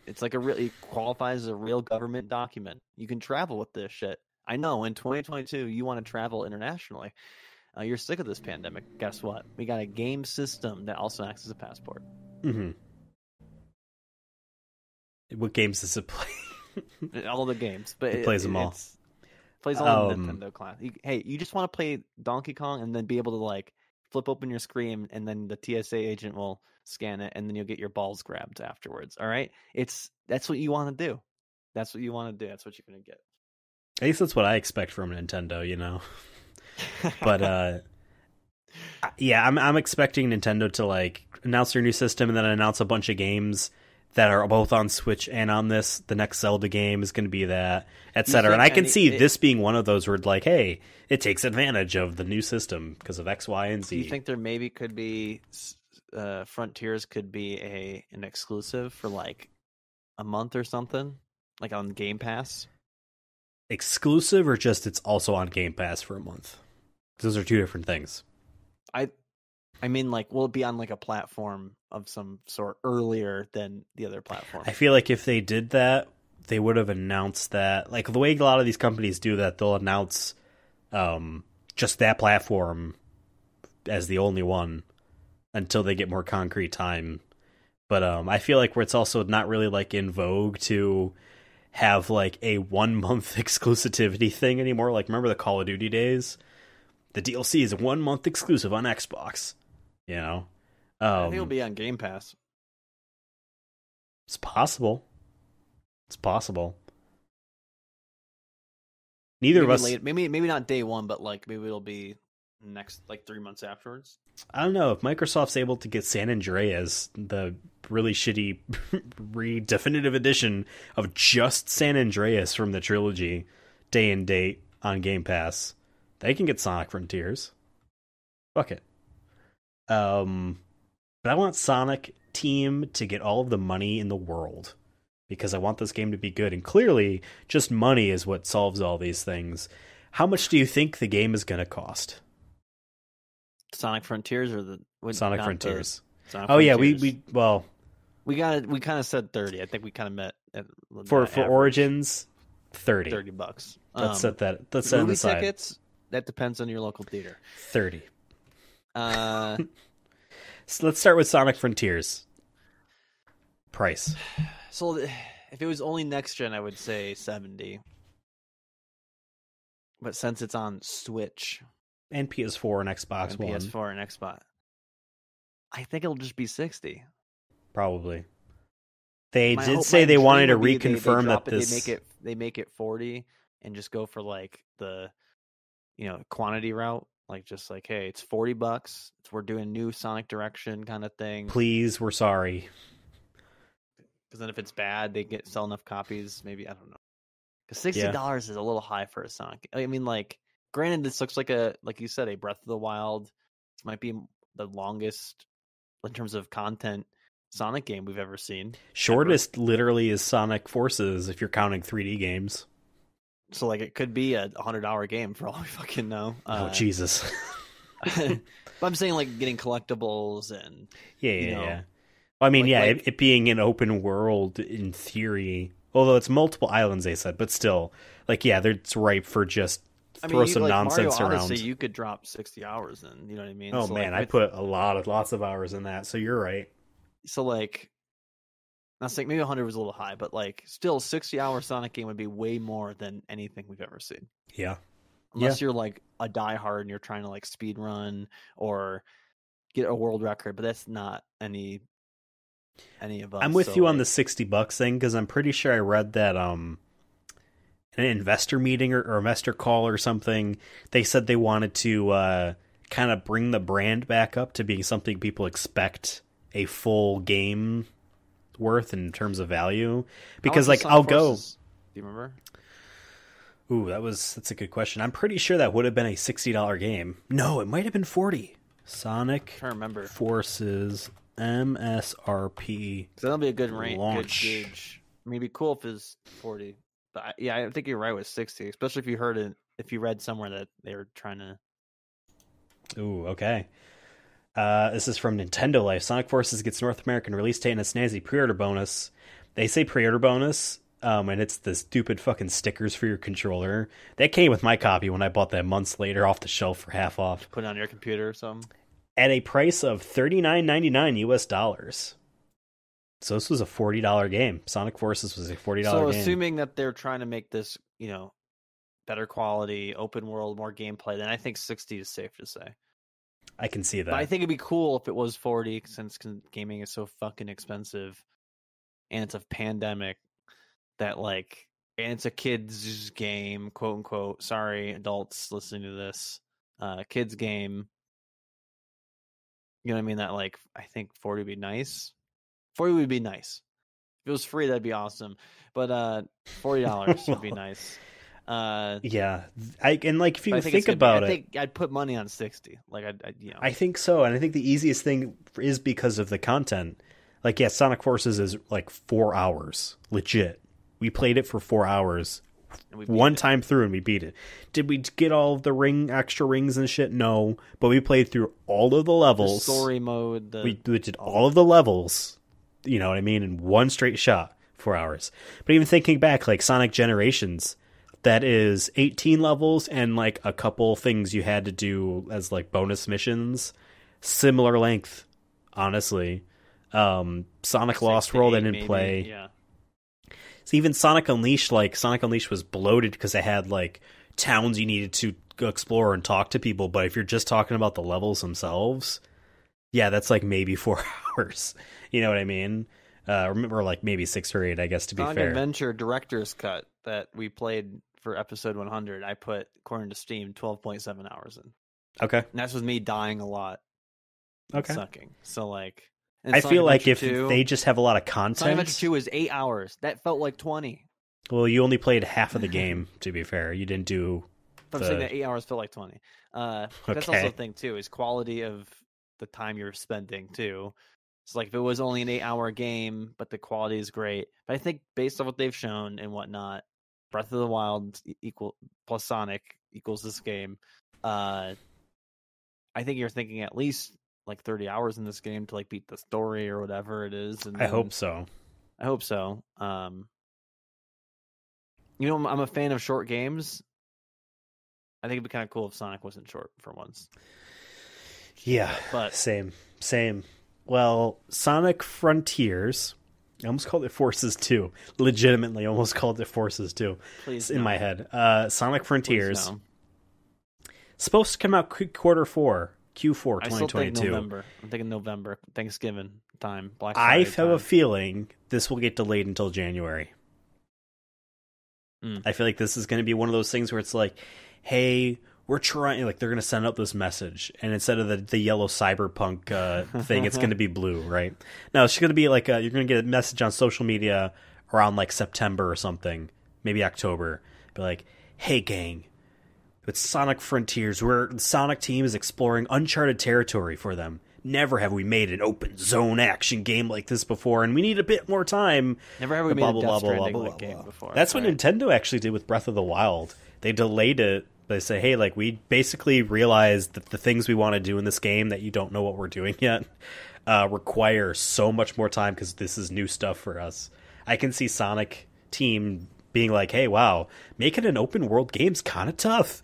It's like it qualifies as a real government document. You can travel with this shit. I know in 2022 you want to travel internationally. You're sick of this pandemic. Guess what? We got a game system that also acts as a passport. Mm-hmm. What games does it play? All the games, but it plays them all. Plays all the Nintendo class. You just want to play Donkey Kong and then be able to like flip open your screen, and then the TSA agent will scan it, and then you'll get your balls grabbed afterwards. All right, that's what you want to do. That's what you want to do. That's what you're gonna get. At least that's what I expect from Nintendo, you know. But yeah, I'm expecting Nintendo to like announce their new system and then announce a bunch of games that are both on Switch and on this. The next Zelda game is going to be that, etc. And I can see this being one of those where, like, hey, it takes advantage of the new system because of X, Y, and Z. Do you think there maybe could be Frontiers could be an exclusive for like a month or something, like on Game Pass? Exclusive or just it's also on Game Pass for a month? Those are two different things. I mean, like, will it be on like a platform of some sort earlier than the other platform? I feel like if they did that, they would have announced that. Like the way a lot of these companies do that, they'll announce just that platform as the only one until they get more concrete time. But I feel like where it's also not really like in vogue to have like a 1 month exclusivity thing anymore. Like remember the Call of Duty days? The DLC is a 1 month exclusive on Xbox. You know, I think it'll be on Game Pass. It's possible. It's possible. Neither of us. Maybe not day one, but like maybe it'll be next like 3 months afterwards. I don't know if Microsoft's able to get San Andreas, the really shitty definitive edition of just San Andreas from the trilogy, day and date on Game Pass. They can get Sonic Frontiers. Fuck it. But I want Sonic Team to get all of the money in the world because I want this game to be good. And clearly, just money is what solves all these things. How much do you think the game is going to cost? Sonic Frontiers or Sonic Frontiers? Sonic oh Frontiers. Yeah, we kind of said 30. I think we kind of met at for Origins. $30. $30. Let's set movie aside. Tickets. That depends on your local theater. $30. So let's start with Sonic Frontiers. Price. So if it was only next gen, I would say $70. But since it's on Switch and PS4 and Xbox One, PS4 and Xbox, I think it'll just be $60. Probably. They did say they wanted to reconfirm that they make it $40 and just go for like the quantity route. Like just like, hey, it's $40. We're doing new Sonic Direction kind of thing. Please, we're sorry. Because then if it's bad, they sell enough copies. Maybe I don't know. Because $60 is a little high for a Sonic. I mean, like, granted, this looks like like you said, a Breath of the Wild. This might be the longest in terms of content Sonic game we've ever seen. Shortest literally is Sonic Forces if you're counting 3D games. So like it could be a $100 game for all we fucking know. Oh Jesus! But I'm saying like getting collectibles and yeah. Well, I mean, it being an open world in theory, although it's multiple islands, they said, but still, like it's ripe for just throw some nonsense Mario around. Odyssey, you could drop 60 hours in. You know what I mean? Oh so man, I put lots of hours in that. So you're right. So like. I was like maybe 100 was a little high, but like still 60-hour Sonic game would be way more than anything we've ever seen. Yeah. Unless you're like a diehard and you're trying to like speed run or get a world record, but that's not any of us. I'm with you on the $60 thing because I'm pretty sure I read that in an investor meeting or investor call or something, they said they wanted to kind of bring the brand back up to being something people expect a full game worth in terms of value, because like I'll go. Do you remember? Ooh, that's a good question. I'm pretty sure that would have been a $60 game. No, it might have been $40. Sonic I remember. Forces MSRP. So that'll be a good range. Launch. Good gauge. I mean, it'd be cool if it's $40, Yeah, I think you're right with 60, especially if you heard it, if you read somewhere that they were trying to. Ooh, okay. This is from Nintendo Life. Sonic Forces gets North American release date and a snazzy pre-order bonus. They say pre-order bonus, and it's the stupid fucking stickers for your controller. That came with my copy when I bought that months later off the shelf for half off. Put it on your computer or something. At a price of $39.99 US dollars. So this was a $40 game. Sonic Forces was a $40 game. Assuming that they're trying to make this, better quality, open world, more gameplay, then I think 60 is safe to say. I can see that. But I think it'd be cool if it was 40, since gaming is so fucking expensive, and it's a pandemic that and it's a kids game, quote unquote. Sorry, adults listening to this, kids game. You know what I mean? That I think 40 would be nice. 40 would be nice. If it was free, that'd be awesome. But $40 would be nice. Yeah, if you think about it, I think I'd put money on 60. I think so, and I think the easiest thing is because of the content. Sonic Forces is 4 hours, legit. We played it for 4 hours, one time through, and we beat it. Did we get all of the extra rings and shit? No, but we played through all of the levels, the story mode. We did all of the levels. You know what I mean? In one straight shot, 4 hours. But even thinking back, Sonic Generations. That is 18 levels and a couple things you had to do as bonus missions. Similar length, honestly. Sonic Lost World I didn't play. Yeah. So even Sonic Unleashed, Sonic Unleashed was bloated because it had towns you needed to go explore and talk to people. But if you're just talking about the levels themselves, yeah, that's maybe 4 hours. You know what I mean? Or maybe 6 or 8, I guess, to be Sonic fair. Adventure Director's Cut that we played for episode 100, I put, according to Steam, 12.7 hours in. Okay. And that's with me dying a lot. Okay. Sucking. So I feel Adventure if 2, they just have a lot of content. Sonic Adventure 2 was 8 hours. That felt like 20. Well, you only played half of the game, to be fair. You didn't do. I'm saying that 8 hours felt like 20. That's also the thing, too, is quality of the time you're spending, too. It's if it was only an 8-hour game, but the quality is great. But I think based on what they've shown and whatnot, Breath of the Wild plus Sonic equals this game. I think you're thinking at least 30 hours in this game to beat the story or whatever it is. And I hope so. I'm a fan of short games. I think it'd be kind of cool if Sonic wasn't short for once. Yeah, but same. Well, Sonic Frontiers. I almost called it Forces 2. Legitimately almost called it Forces 2. Please, in my head. Sonic Frontiers. No. Supposed to come out Q4 2022. I still think November. I'm thinking November. Thanksgiving time. Black I Friday have time. a feeling this will get delayed until January. I feel like this is going to be one of those things where it's hey, we're trying, they're going to send out this message, and instead of the yellow cyberpunk thing, it's going to be blue, right? No, it's going to be you're going to get a message on social media around September or something, maybe October. Be hey, gang, with Sonic Frontiers, where the Sonic team is exploring uncharted territory for them. Never have we made an open zone action game like this before, and we need a bit more time. Never have we made a Death Stranding game before. That's what Nintendo actually did with Breath of the Wild. They delayed it. They say, hey, we basically realized that the things we want to do in this game that you don't know what we're doing yet require so much more time because this is new stuff for us. I can see Sonic team being hey, wow, making an open world game's kind of tough.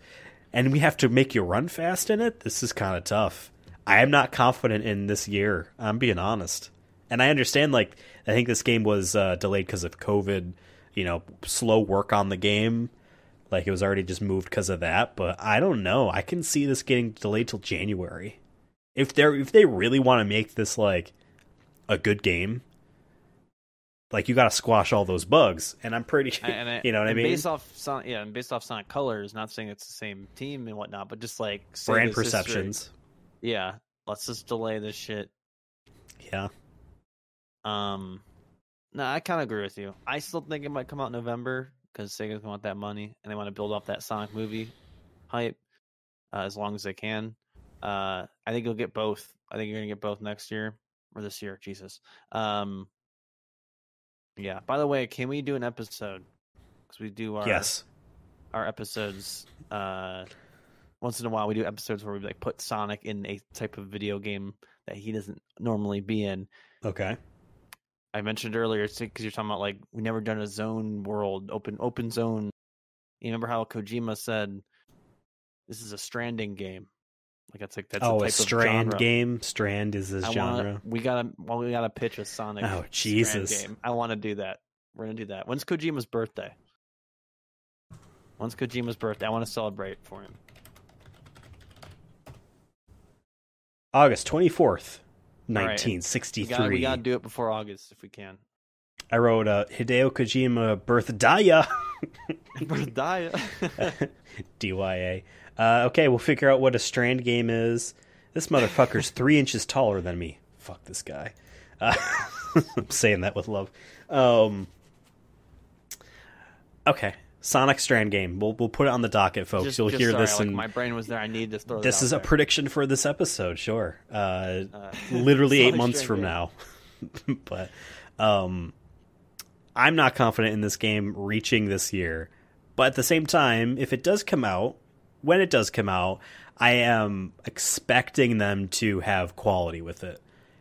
And we have to make you run fast in it? This is kind of tough. I am not confident in this year. I'm being honest. And I understand, I think this game was delayed because of COVID, slow work on the game. It was already just moved because of that. But I don't know. I can see this getting delayed till January. If they really want to make this, a good game, you got to squash all those bugs. And I'm pretty, you know what I mean? Based off Sonic Colors, not saying it's the same team and whatnot, but just brand perceptions. History. Yeah, let's just delay this shit. Yeah. No, I kind of agree with you. I still think it might come out in November because Sega's gonna want that money and they want to build off that Sonic movie hype as long as they can. I think you'll get both. I think you're gonna get both next year or this year. Jesus. Yeah. By the way, can we do an episode? because we do our episodes. Once in a while, we do episodes where we like put Sonic in a type of video game that he doesn't normally be in. Okay. I mentioned earlier because you're talking about like we never done a zone world, open zone. You remember how Kojima said this is a Stranding game? Like that's a type a Strand of game. Strand is his genre. We gotta pitch a Sonic. Oh Jesus! Strand game. I want to do that. We're gonna do that. When's Kojima's birthday? I want to celebrate for him. August 24th, 1963. Right. We gotta do it before August if we can. I wrote Hideo Kojima birthday. DYA. Okay, we'll figure out what a Strand game is. This motherfucker's 3 inches taller than me. Fuck this guy. I'm saying that with love. Okay, Sonic Strand game. We'll put it on the docket, folks. You'll hear this. Like my brain was there. I need to throw this is a prediction for this episode. Sure. Literally 8 months from now. But I'm not confident in this game reaching this year. But at the same time, if it does come out, when it does come out, I am expecting them to have quality with it.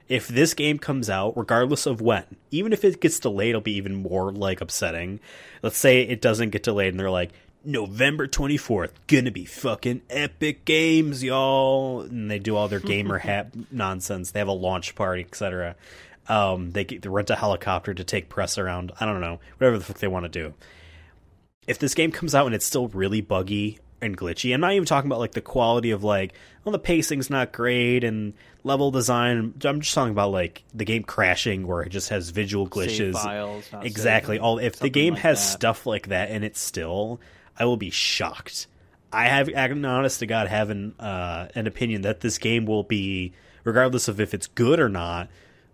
If this game comes out, regardless of when, even if it gets delayed, it'll be even more like upsetting. Let's say it doesn't get delayed and they're like, November 24th, gonna be fucking epic games, y'all. And they do all their gamer hat nonsense. They have a launch party, etc. They rent a helicopter to take press around. I don't know. Whatever the fuck they want to do. If this game comes out and it's still really buggy and glitchy, I'm not even talking about like the quality of like, well, the pacing's not great and level design. I'm just talking about like the game crashing where it just has visual glitches. Save files, exactly. If the game has stuff like that in it still, I will be shocked. I'm honest to God having an opinion that this game will be, regardless of if it's good or not,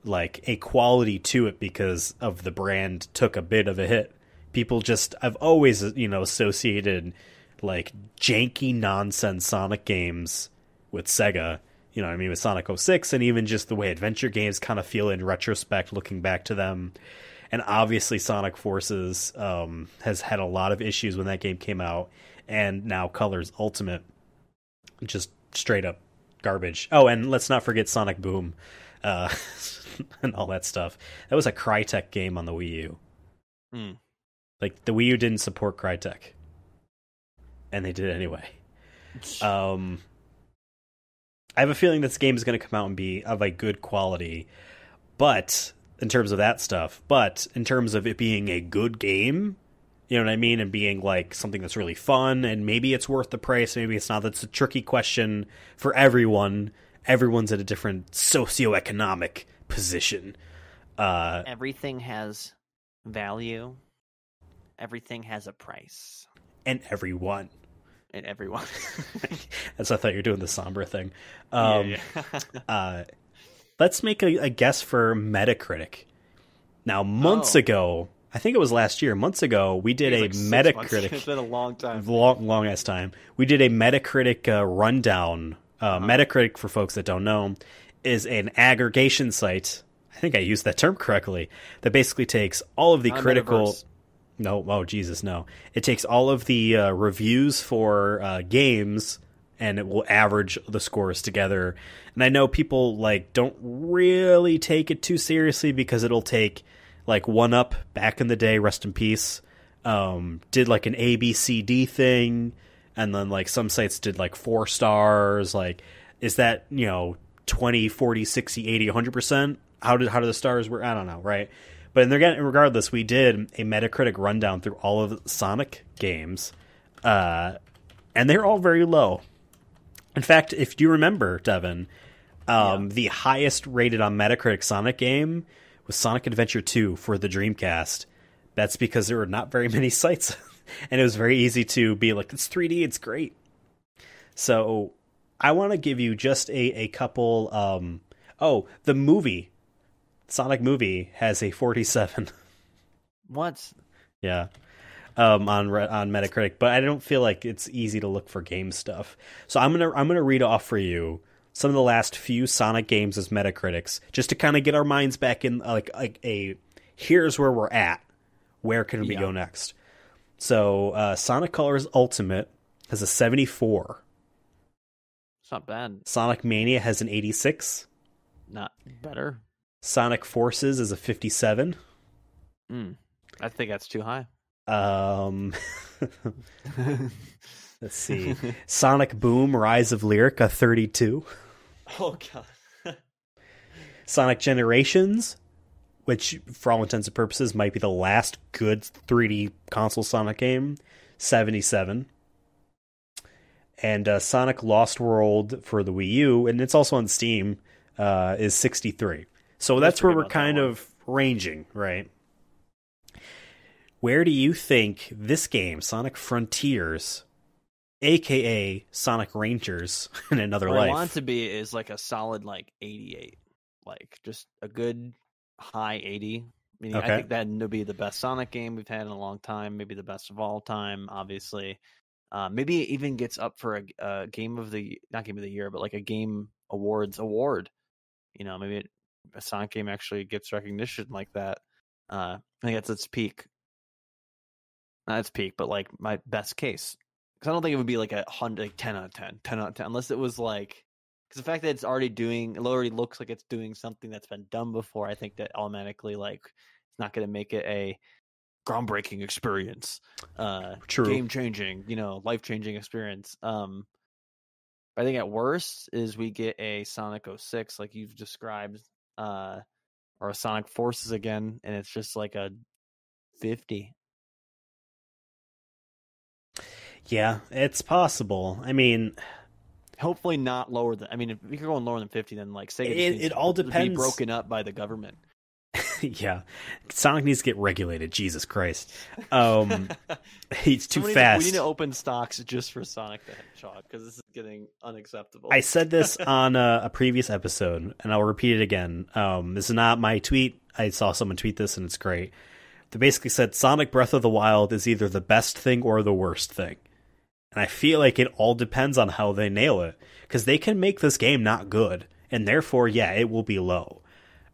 like a quality to it because of the brand took a bit of a hit. People just, I've always, associated like janky nonsense Sonic games with Sega, with Sonic 06, and even just the way adventure games kind of feel in retrospect, looking back to them. And obviously Sonic Forces has had a lot of issues when that game came out, and now Colors Ultimate, just straight up garbage. Oh, and let's not forget Sonic Boom and all that stuff. That was a Crytek game on the Wii U. Like, the Wii U didn't support Crytek. And they did anyway. I have a feeling this game is going to come out and be of a good quality. But, in terms of that stuff, but in terms of it being a good game, you know what I mean? And being, like, something that's really fun, and maybe it's worth the price, maybe it's not. That's a tricky question for everyone. Everyone's at a different socioeconomic position. Everything has value. Everything has a price. And everyone. That's I thought you were doing the somber thing. Yeah. Let's make a guess for Metacritic. Now, months ago, I think it was last year, we did a Metacritic. It's been a long time. Long ass time. We did a Metacritic rundown. Metacritic, for folks that don't know, is an aggregation site. I think I used that term correctly. That basically takes all of the critical... Metaverse. No, oh Jesus, no. It takes all of the reviews for games, and it will average the scores together. And I know people don't really take it too seriously because it'll take 1UP back in the day, rest in peace, did an A, B, C, D thing, and then some sites did 4 stars. Is that 20, 40, 60, 80, 100%? How do the stars work? I don't know, right? But regardless, we did a Metacritic rundown through all of the Sonic games, and they're all very low. In fact, if you remember, Devin, the highest rated on Metacritic Sonic game was Sonic Adventure 2 for the Dreamcast. That's because there were not very many sites, and it was very easy to be like, it's 3D, it's great. So I want to give you just a couple... the movie... Sonic movie has a 47. What? Yeah. On Metacritic, but I don't feel like it's easy to look for game stuff. So I'm gonna read off for you some of the last few Sonic games as Metacritics, just to kind of get our minds back in here's where we're at. Where can we go next? So Sonic Colors Ultimate has a 74. It's not bad. Sonic Mania has an 86. Not better. Sonic Forces is a 57. I think that's too high. Let's see. Sonic Boom Rise of Lyric, a 32. Oh, God. Sonic Generations, which for all intents and purposes might be the last good 3D console Sonic game, 77. And Sonic Lost World for the Wii U, and it's also on Steam, is 63. So that's where we're kind of ranging, right? Where do you think this game, Sonic Frontiers, aka Sonic Rangers in Another What Life, I want it to be is like a solid 88, like just a good high 80. Meaning Okay. I think that would be the best Sonic game we've had in a long time, maybe the best of all time, obviously. Maybe it even gets up for a game of the not game of the year, but like a game awards award. Maybe a Sonic game actually gets recognition like that. I think that's its peak. Not its peak, but like my best case. Because I don't think it would be like 10 out of 10, 10 out of 10, unless it was like, because the fact that it already looks like it's doing something that's been done before, I think that automatically like it's not going to make it a groundbreaking experience, True. game changing, life changing experience. I think at worst is we get a Sonic 06 like you've described, or a Sonic Forces again, and it's just like a 50. Yeah, it's possible. I mean, hopefully not lower than. I mean, if you're going lower than 50, then like Sega it all depends. Be broken up by the government. Yeah, Sonic needs to get regulated. Jesus Christ, he's too fast. We need to open stocks just for Sonic the Hedgehog because this is getting unacceptable. I said this on a previous episode, and I'll repeat it again. This is not my tweet. I saw someone tweet this, and it's great. They basically said Sonic Breath of the Wild is either the best thing or the worst thing. And I feel like it all depends on how they nail it. Because they can make this game not good. And therefore, yeah, it will be low.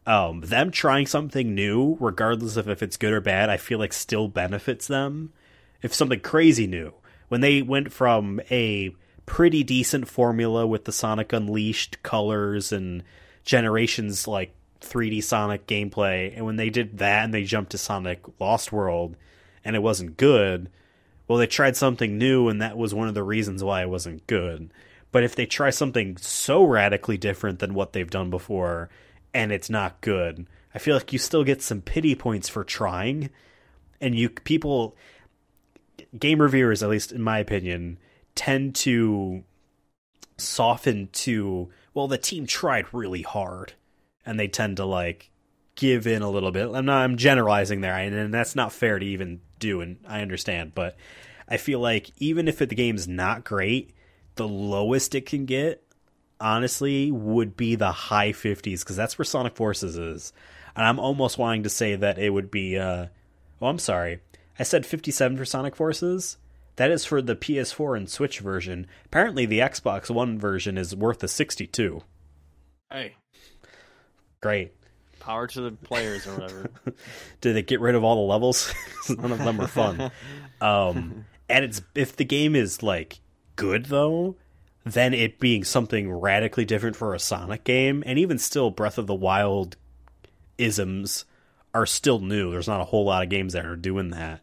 Them trying something new, regardless of if it's good or bad, I feel like still benefits them. If something crazy new. When they went from a pretty decent formula with the Sonic Unleashed colors and Generations like 3D Sonic gameplay, and when they did that and they jumped to Sonic Lost World and it wasn't good, well, they tried something new and that was one of the reasons why it wasn't good. But if they try something so radically different than what they've done before and it's not good, I feel like you still get some pity points for trying. And game reviewers, at least in my opinion, tend to soften to, well, the team tried really hard. And they tend to like give in a little bit. I'm generalizing there, and that's not fair to even do, and I understand. But I feel like even if the game's not great, the lowest it can get, honestly, would be the high 50s, because that's where Sonic Forces is. And I'm almost wanting to say that it would be... I'm sorry. I said 57 for Sonic Forces. That is for the PS4 and Switch version. Apparently the Xbox One version is worth a 62. Hey. Great. Power to the players or whatever. Did they get rid of all the levels? None of them are fun. And if the game is like good though, then it being something radically different for a Sonic game, and even still Breath of the Wild isms are still new. There's not a whole lot of games that are doing that.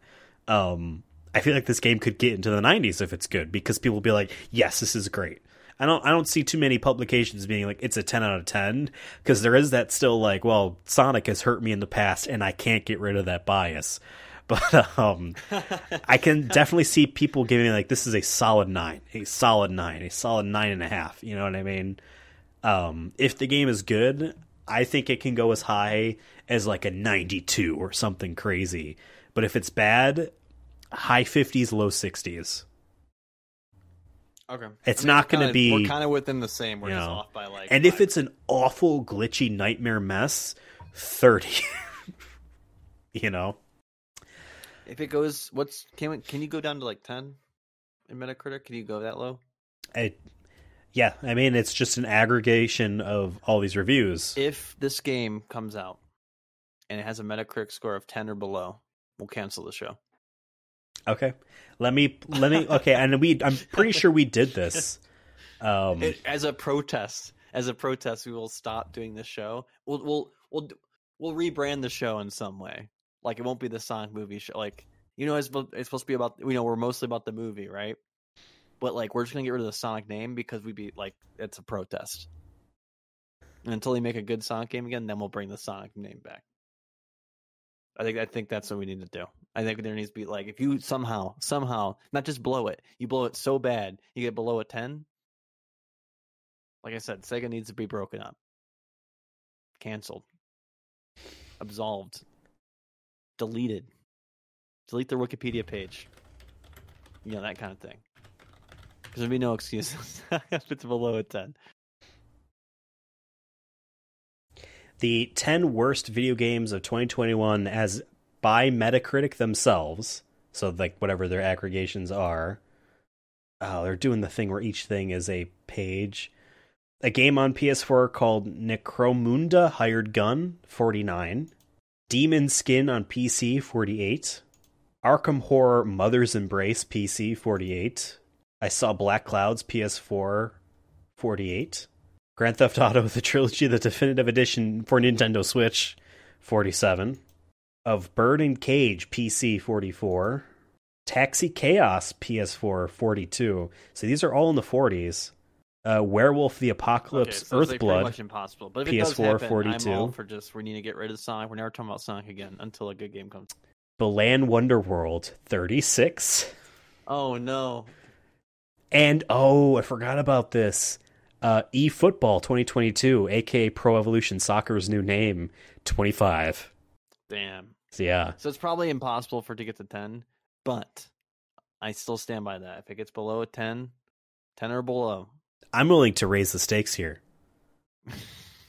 I feel like this game could get into the 90s if it's good, because people will be like, yes, this is great. I don't see too many publications being like, it's a 10 out of 10, because there is that still like, well, Sonic has hurt me in the past and I can't get rid of that bias. But I can definitely see people giving like, this is a solid 9, a solid 9, a solid 9.5. You know what I mean? If the game is good, I think it can go as high as like a 92 or something crazy. But if it's bad, high 50s, low 60s. Okay. It's not going to be... We're kind of within the same. We're just off by like... And 5. If it's an awful, glitchy nightmare mess, 30. You know? If it goes... Can you go down to like 10 in Metacritic? Can you go that low? Yeah, I mean, it's just an aggregation of all these reviews. If this game comes out and it has a Metacritic score of 10 or below, we'll cancel the show. Okay. Let me. Okay, and I'm pretty sure we did this. As a protest, we will stop doing this show. We'll rebrand the show in some way. Like, it won't be the Sonic movie show. Like, it's supposed to be about. We're mostly about the movie, right? But like, we're just gonna get rid of the Sonic name because we'd be like, it's a protest. And until they make a good Sonic game again, then we'll bring the Sonic name back. I think that's what we need to do. I think there needs to be, like, if you somehow, not just blow it, you blow it so bad you get below a 10. Like I said, Sega needs to be broken up, canceled, absolved, deleted, delete their Wikipedia page, that kind of thing. Because there'd be no excuses if it's below a 10. The 10 worst video games of 2021 as by Metacritic themselves, so like whatever their aggregations are. Oh, they're doing the thing where each thing is a page. A game on PS4 called Necromunda Hired Gun, 49. Demon Skin on PC, 48. Arkham Horror Mother's Embrace, PC, 48. I Saw Black Clouds, PS4, 48. Grand Theft Auto, the Trilogy, the Definitive Edition for Nintendo Switch, 47. Of Bird and Cage, PC, 44. Taxi Chaos, PS4, 42. So these are all in the 40s. Werewolf the Apocalypse, so Earthblood, pretty much impossible. But if it does PS4, happen, 42. I'm all for we need to get rid of Sonic. We're never talking about Sonic again until a good game comes. Balan Wonderworld, 36. Oh, no. And, I forgot about this. eFootball 2022, aka Pro Evolution Soccer's new name, 25. Damn. Yeah. So it's probably impossible for it to get to 10, but I still stand by that. If it gets below a 10 or below. I'm willing to raise the stakes here.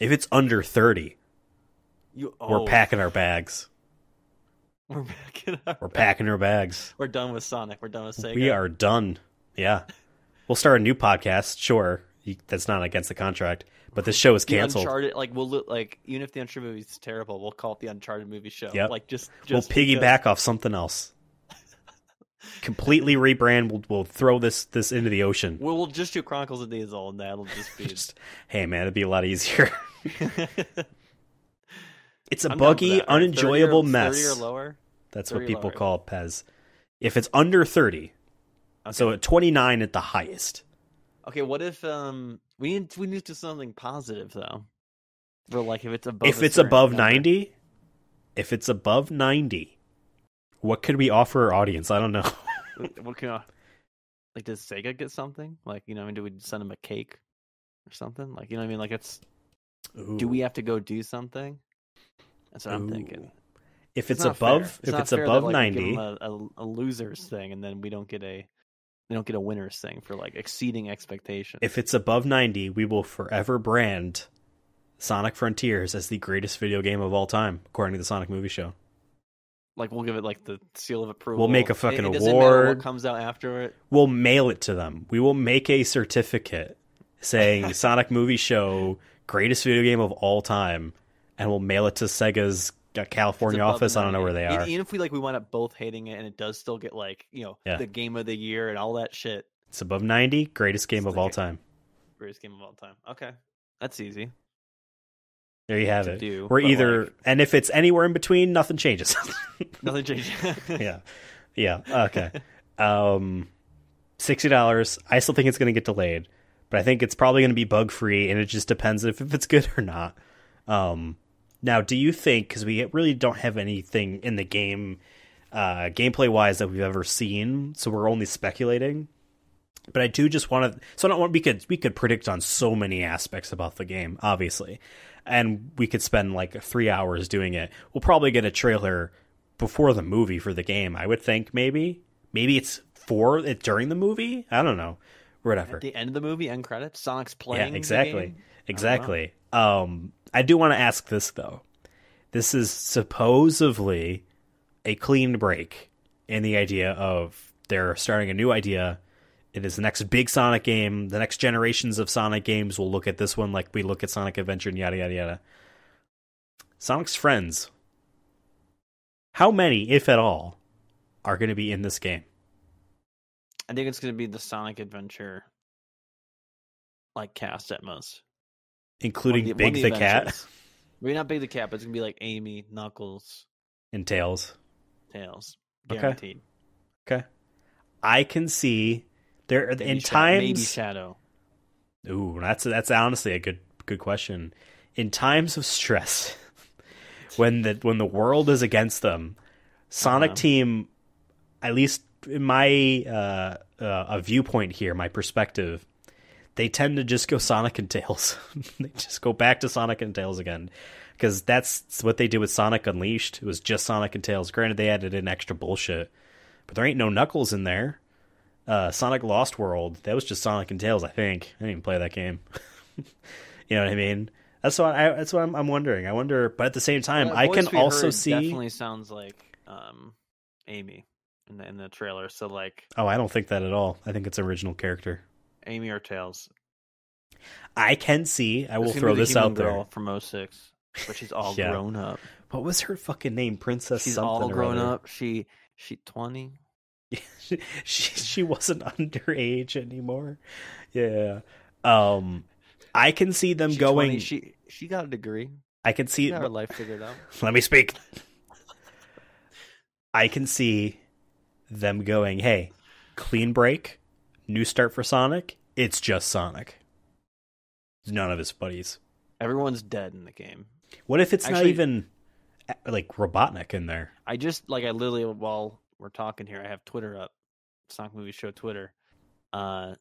If it's under 30, we're packing our bags. We're packing our bags. We're done with Sonic. We're done with Sega. We are done. Yeah. We'll start a new podcast, sure. That's not against the contract, but this show is canceled. Uncharted, even if the Uncharted movie is terrible, we'll call it the Uncharted movie show. Yep. Just we'll piggyback off something else. Completely rebrand. We'll throw this into the ocean. We'll just do Chronicles of Diesel, and that'll just be. Hey man, it'd be a lot easier. It's a buggy, unenjoyable mess. 30 or lower. That's what people call Pez. If it's under 30, so at 29 at the highest. Okay, what if we need to do something positive though? For like if it's above 90, if it's above 90, what could we offer our audience? I don't know. What can does Sega get something? Like, do we send them a cake or something? Like, Like it's. Ooh. Do we have to go do something? That's what I'm thinking. If it's above 90, we give them a losers thing, and then we don't get a winners thing for like exceeding expectations. If it's above 90, we will forever brand Sonic Frontiers as the greatest video game of all time, according to the Sonic Movie Show. Like, we'll give it like the seal of approval. We'll make a fucking award. Doesn't matter what comes out after it. We'll mail it to them. We will make a certificate saying Sonic Movie Show, greatest video game of all time, and we'll mail it to Sega's California office. I don't know where they are. Even if we wind up both hating it, and it does still get the game of the year and all that shit. It's above 90, greatest game of all time. Greatest game of all time. Okay, that's easy. There you have it. We're either, and if it's anywhere in between, nothing changes. Nothing changes. Yeah. Okay. $60. I still think it's going to get delayed, but I think it's probably going to be bug free, and it just depends if it's good or not. Now, do you think, because we really don't have anything in the game, gameplay wise, that we've ever seen, so we're only speculating. But I do just want to. So I don't want. We could predict on so many aspects about the game, obviously, and we could spend like 3 hours doing it. We'll probably get a trailer before the movie for the game. I would think maybe it's during the movie. I don't know. Whatever. At the end of the movie, end credits, Sonic's playing. Yeah, exactly. The game? Exactly. I do want to ask this though. This is supposedly a clean break in the idea of they're starting a new idea. It is the next big Sonic game. The next generations of Sonic games will look at this one like we look at Sonic Adventure and yada, yada, yada. Sonic's friends. How many, if at all, are going to be in this game? I think it's going to be the Sonic Adventure, like, cast at most. Including Big the Cat? Maybe not Big the Cat, but it's going to be like Amy, Knuckles. And Tails. Guaranteed. Okay. I can see there in times... Maybe Shadow. Ooh, that's honestly a good question. In times of stress, when the world is against them, Sonic Team, at least in my a viewpoint here, my perspective, they tend to just go Sonic and Tails. They just go back to Sonic and Tails again, because that's what they did with Sonic Unleashed. It was just Sonic and Tails. Granted, they added in extra bullshit, but there ain't no Knuckles in there. Sonic Lost World, that was just Sonic and Tails, I think. I didn't even play that game. You know what I mean? That's what I'm wondering. I wonder, but at the same time, I can also see... definitely sounds like Amy in the trailer. So like... Oh, I don't think that at all. I think it's original character. Amy or Tails. I can see. I will throw this out there. Girl from 06, but she's all grown up. What was her fucking name? Princess she's something all grown or up. She 20. she wasn't underage anymore. Yeah. I can see them going. 20. She got a degree. I can see she got her life figured out. Let me speak. I can see them going, hey, clean break, new start for Sonic. It's just Sonic. None of his buddies. Everyone's dead in the game. What if it's not even like Robotnik in there? I literally, while we're talking here, I have Twitter up, Sonic Movie Show Twitter, and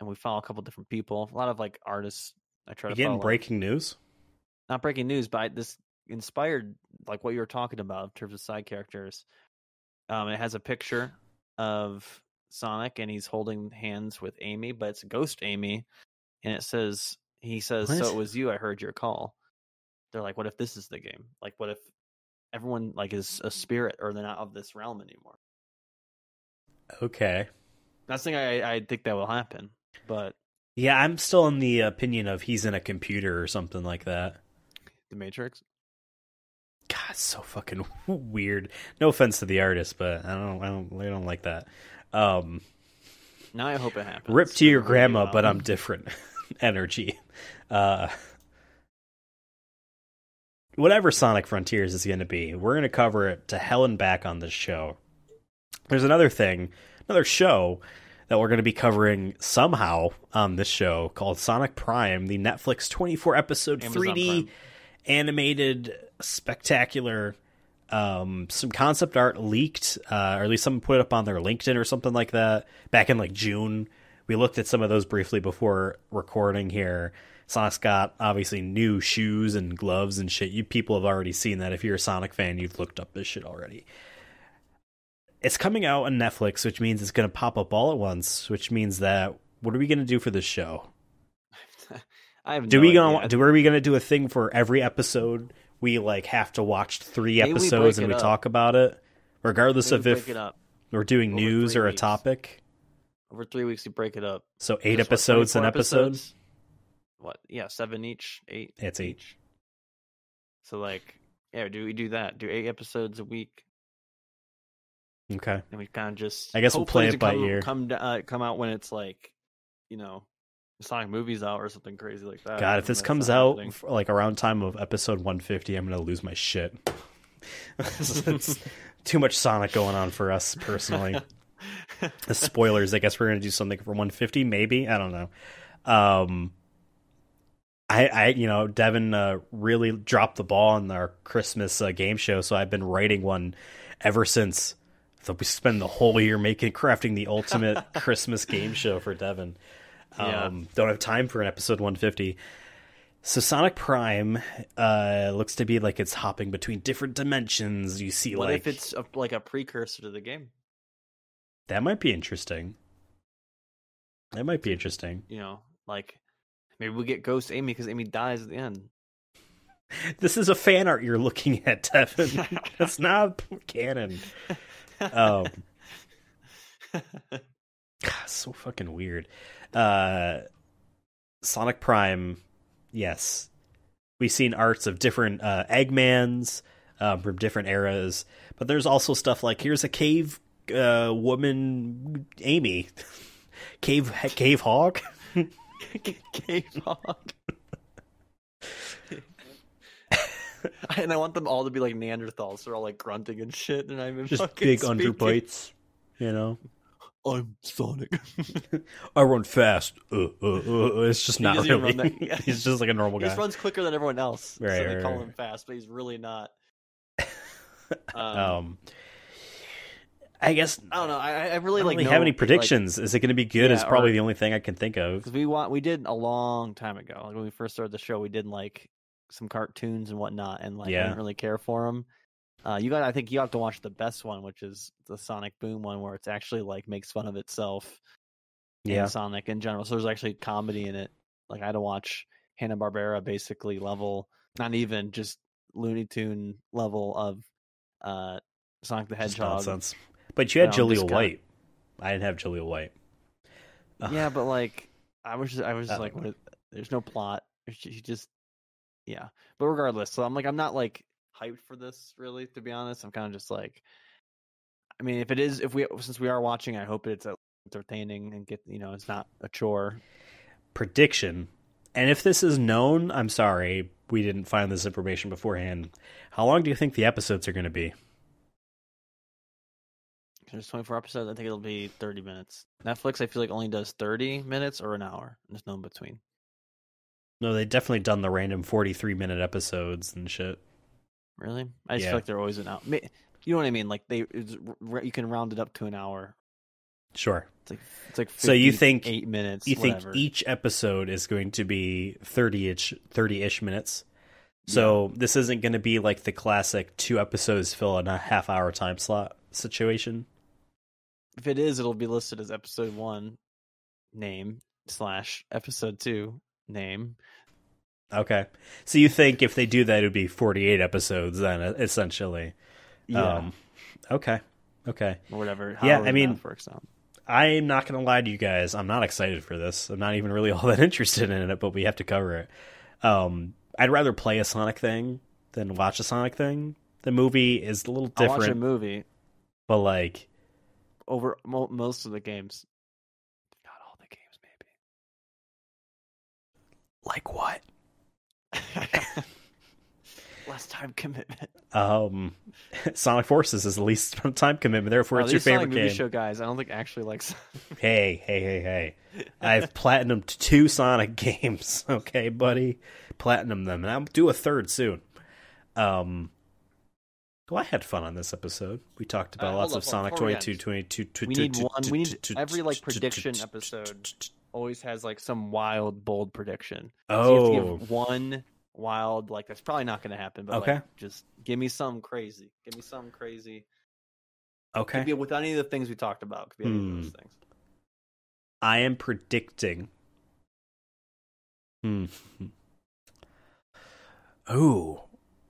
we follow a couple different people, a lot of like artists. I try to follow. Breaking news? Not breaking news, but this inspired like what you were talking about in terms of side characters. It has a picture of Sonic and he's holding hands with Amy, but it's a ghost Amy, and he says, what? So it was you, I heard your call. They're like, what if this is the game? Like, what if everyone like is a spirit or they're not of this realm anymore? Okay. That's the thing I think that will happen. But yeah, I'm still in the opinion of he's in a computer or something like that. The Matrix? God, it's so fucking weird. No offense to the artist, but I don't like that. Now I hope it happens. Rip to your grandma, but I'm different. Energy. Whatever Sonic Frontiers is going to be, we're going to cover it to hell and back on this show. There's another show that we're going to be covering somehow on this show called Sonic Prime, the Netflix 24-episode 3D Prime animated spectacular. Some concept art leaked, or at least someone put it up on their LinkedIn or something like that back in like June. We looked at some of those briefly before recording here. Sonic's got obviously new shoes and gloves and shit. You people have already seen that. If you're a Sonic fan, you've looked up this shit already. It's coming out on Netflix, which means it's going to pop up all at once, which means that what are we going to do for this show? I have no idea. Are we going to do a thing for every episode? We like have to watch 3 episodes and we talk about it, regardless of if we're doing news or a topic. Over 3 weeks, you break it up. So 8 episodes an episode? What? Yeah, 7 each, 8. It's each. So like, yeah, we do that? Do 8 episodes a week? Okay. And we kind of just... I guess we'll play it by ear. Come out when it's like, you know, Sonic movie's out or something crazy like that. God, if this comes out like around time of episode 150, I'm going to lose my shit. It's too much Sonic going on for us personally. The spoilers, I guess we're going to do something for 150, maybe. I don't know. Devin really dropped the ball on our Christmas game show, so I've been writing one ever since. So we spend the whole year crafting the ultimate Christmas game show for Devin. Don't have time for an episode 150. So Sonic Prime looks to be like it's hopping between different dimensions. You see, what if it's like a precursor to the game? That might be interesting. You know, like maybe we get Ghost Amy because Amy dies at the end. This is a fan art you're looking at, Devin. That's not canon. God, so fucking weird. Sonic Prime, yes. We've seen arts of different Eggmans from different eras, but there's also stuff like here's a cave woman Amy. Cave Hog? Cave Hog. And I want them all to be like Neanderthals. They're all like grunting and shit, and I'm just big underbites, you know. I'm Sonic. I run fast. It's just not really. He's just like a normal guy. He just runs quicker than everyone else, right, so they call him fast, but he's really not. I guess I don't know. I really don't really have any predictions. Is it going to be good? Is probably the only thing I can think of. Because we did a long time ago, like when we first started the show, we did like some cartoons and whatnot, and like I didn't really care for them. I think you have to watch the best one, which is the Sonic Boom one, where it's actually like makes fun of itself. And Sonic in general. So there's actually comedy in it. Like I had to watch Hanna-Barbera basically level, not even just Looney Tune level of Sonic the Hedgehog. Nonsense. But you had Jaleel White. I didn't have Jaleel White. Yeah, but like I was like, there's no plot. She just, yeah. But regardless, so I'm not like hyped for this really, to be honest. I'm kind of just like, I mean, since we are watching, I hope it's entertaining and it's not a chore. Prediction. And if this is known, I'm sorry, we didn't find this information beforehand. How long do you think the episodes are going to be? There's 24 episodes. I think it'll be 30 minutes. Netflix, I feel like, only does 30 minutes or an hour. There's no in between. No, they've definitely done the random 43-minute episodes and shit. Really? I just feel like they're always an hour. You know what I mean? Like you can round it up to an hour. Sure. It's like 50, so you think 8 minutes. You think each episode is going to be 30-ish minutes? So this isn't going to be like the classic 2 episodes fill in a half-hour time slot situation? If it is, it'll be listed as episode 1 name / episode 2 name. Okay. So you think if they do that, it would be 48 episodes then, essentially? Yeah. Okay. Or whatever. Yeah, I mean, works out. I'm not going to lie to you guys. I'm not excited for this. I'm not even really all that interested in it, but we have to cover it. I'd rather play a Sonic thing than watch a Sonic thing. The movie is a little different. I'll watch a movie. But like... over most of the games. Not all the games, maybe. Like what? Less time commitment. Sonic Forces is the least time commitment. Therefore, it's your favorite movie game. Show guys, I don't think actually likes. Hey! I've platinumed 2 Sonic games. Okay, buddy, platinum them, and I'll do a 3rd soon. Well, I had fun on this episode. We talked about lots of Sonic 22. We need one. We need every like prediction episode always has like some wild, bold prediction. So you have to give one wild, like that's probably not going to happen. But okay, like, just give me something crazy. Okay, could be without any of the things we talked about. Could be any of those things. I am predicting. Oh.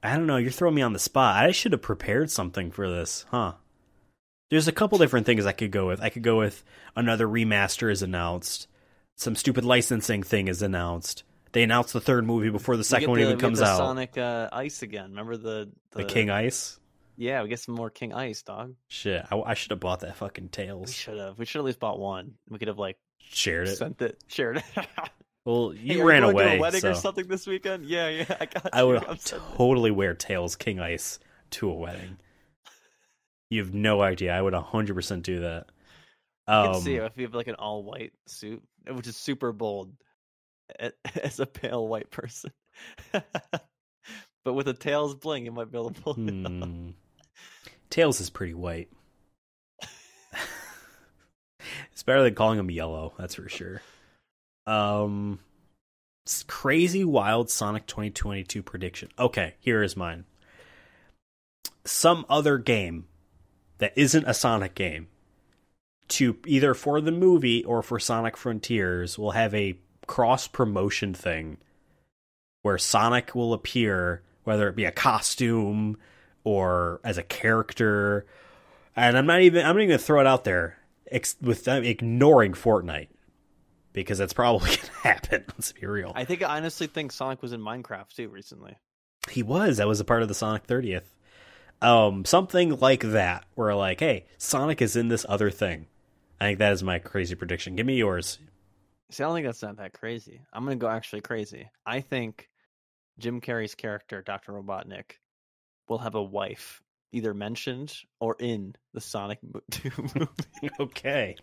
I don't know. You're throwing me on the spot. I should have prepared something for this, huh? There's a couple different things I could go with. I could go with another remaster is announced. Some stupid licensing thing is announced. They announced the 3rd movie before the second one even comes out. Sonic Ice again. Remember the King Ice? Yeah, we get some more King Ice, dog. Shit, I should have bought that fucking Tails. We should have. We should at least bought one. We could have like shared it. Shared it. Well, you ran away. To a wedding or something this weekend? Yeah. I got you. I would totally wear Tails King Ice to a wedding. You have no idea. I would 100% do that. I can see it if you have like an all white suit, which is super bold as a pale white person. But with a Tails bling, you might be able to pull it off. Tails is pretty white. It's better than calling him yellow, that's for sure. Crazy wild Sonic 2022 prediction. Okay, here is mine. Some other game that isn't a Sonic game, to either for the movie or for Sonic Frontiers, will have a cross promotion thing where Sonic will appear, whether it be a costume or as a character. And I'm not even going to throw it out there with ignoring Fortnite. Because that's probably going to happen, let's be real. I honestly think Sonic was in Minecraft, too, recently. He was. That was a part of the Sonic 30th. Something like that, where like, hey, Sonic is in this other thing. I think that is my crazy prediction. Give me yours. See, I don't think that's not that crazy. I'm gonna go actually crazy. I think Jim Carrey's character, Dr. Robotnik, will have a wife, either mentioned or in the Sonic 2 movie. Okay.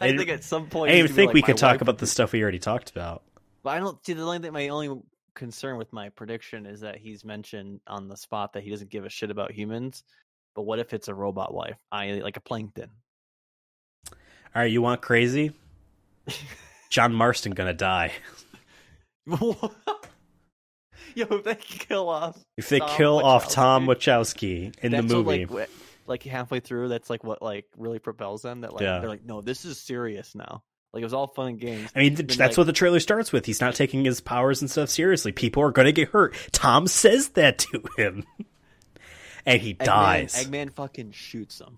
I think at some point. I didn't even think like, we could talk wife about would the stuff we already talked about. But I don't see the only thing. My only concern with my prediction is that he's mentioned on the spot that he doesn't give a shit about humans. But what if it's a robot wife? Like a plankton. All right, you want crazy? John Marston gonna die. Yo, if they kill off. If they kill off Tom Wachowski in the movie, like halfway through, that's like what like really propels them. That like they're like, no, this is serious now. Like it was all fun and games. I mean, that's what the trailer starts with. He's not taking his powers and stuff seriously. People are gonna get hurt. Tom says that to him, and he dies. Eggman fucking shoots him.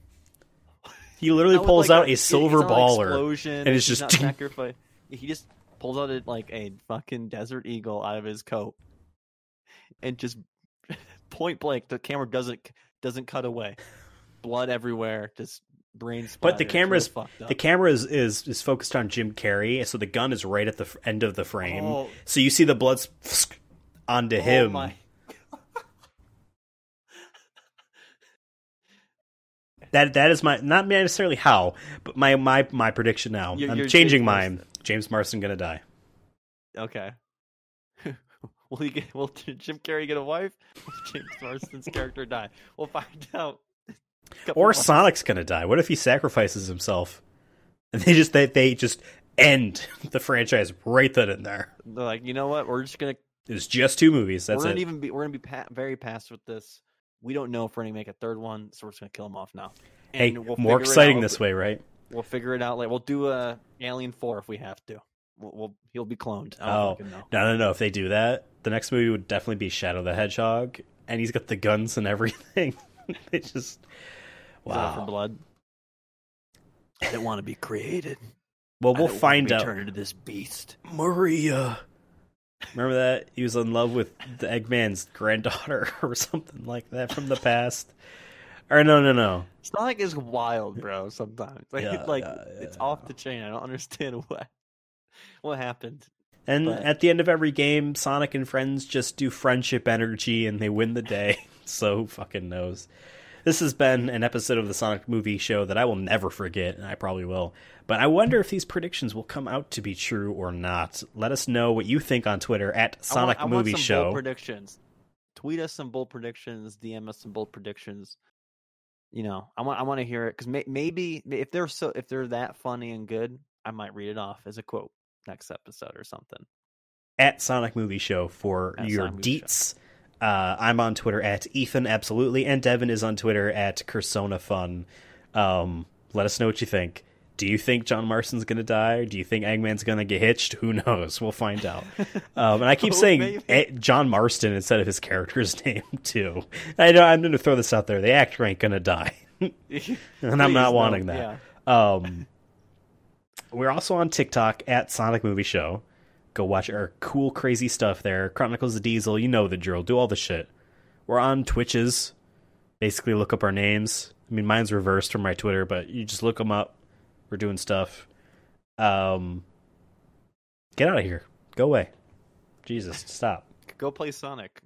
He literally pulls out a silver baller, and it's just not sacrifice. He just pulls out like a fucking Desert Eagle out of his coat, and just point blank. The camera doesn't cut away. Blood everywhere, just brain splatter. But the camera is focused on Jim Carrey, so the gun is right at the end of the frame. So you see the blood onto him. My. That is my, not necessarily how, but my prediction now. I'm changing mine. James Marsden gonna die. Okay. Will Jim Carrey get a wife? Will James Marsden's character die? We'll find out. Or Sonic's gonna die. What if he sacrifices himself? And they just end the franchise right then and there. They're like, you know what? We're just gonna. It's just 2 movies. That's it. We're gonna be very past with this. We don't know if we're gonna make a third one, so we're just gonna kill him off now. And hey, more exciting this way, right? We'll figure it out. Like we'll do a Alien 4 if we have to. He'll be cloned. No. If they do that, the next movie would definitely be Shadow the Hedgehog, and he's got the guns and everything. It's just wow. For blood. I didn't want to be created. Well, we'll find out. Turn into this beast, Maria. Remember that? He was in love with the Eggman's granddaughter or something like that from the past. Or no. Sonic is wild, bro, sometimes. It's off the chain. I don't understand what happened. And at the end of every game, Sonic and friends just do friendship energy and they win the day. So who fucking knows? This has been an episode of the Sonic Movie Show that I will never forget, and I probably will. But I wonder if these predictions will come out to be true or not. Let us know what you think on Twitter at Sonic Movie Show. Bold predictions. Tweet us some bold predictions. DM us some bold predictions. You know, I want to hear it because maybe if they're that funny and good, I might read it off as a quote next episode or something. At Sonic Movie Show for your deets. I'm on Twitter at Ethan Absolutely, and Devin is on Twitter at CursonaFun. Let us know what you think. Do you think John Marston's going to die? Or do you think Eggman's going to get hitched? Who knows? We'll find out. And I keep saying John Marston instead of his character's name, too. I'm going to throw this out there. The actor ain't going to die. And I'm not wanting that. Yeah. We're also on TikTok at Sonic Movie Show. Go watch our cool, crazy stuff there. Chronicles of Diesel, you know the drill. Do all the shit. We're on Twitches. Basically, look up our names. I mean, mine's reversed from my Twitter, but you just look them up. We're doing stuff. Get out of here. Go away. Jesus, stop. Go play Sonic.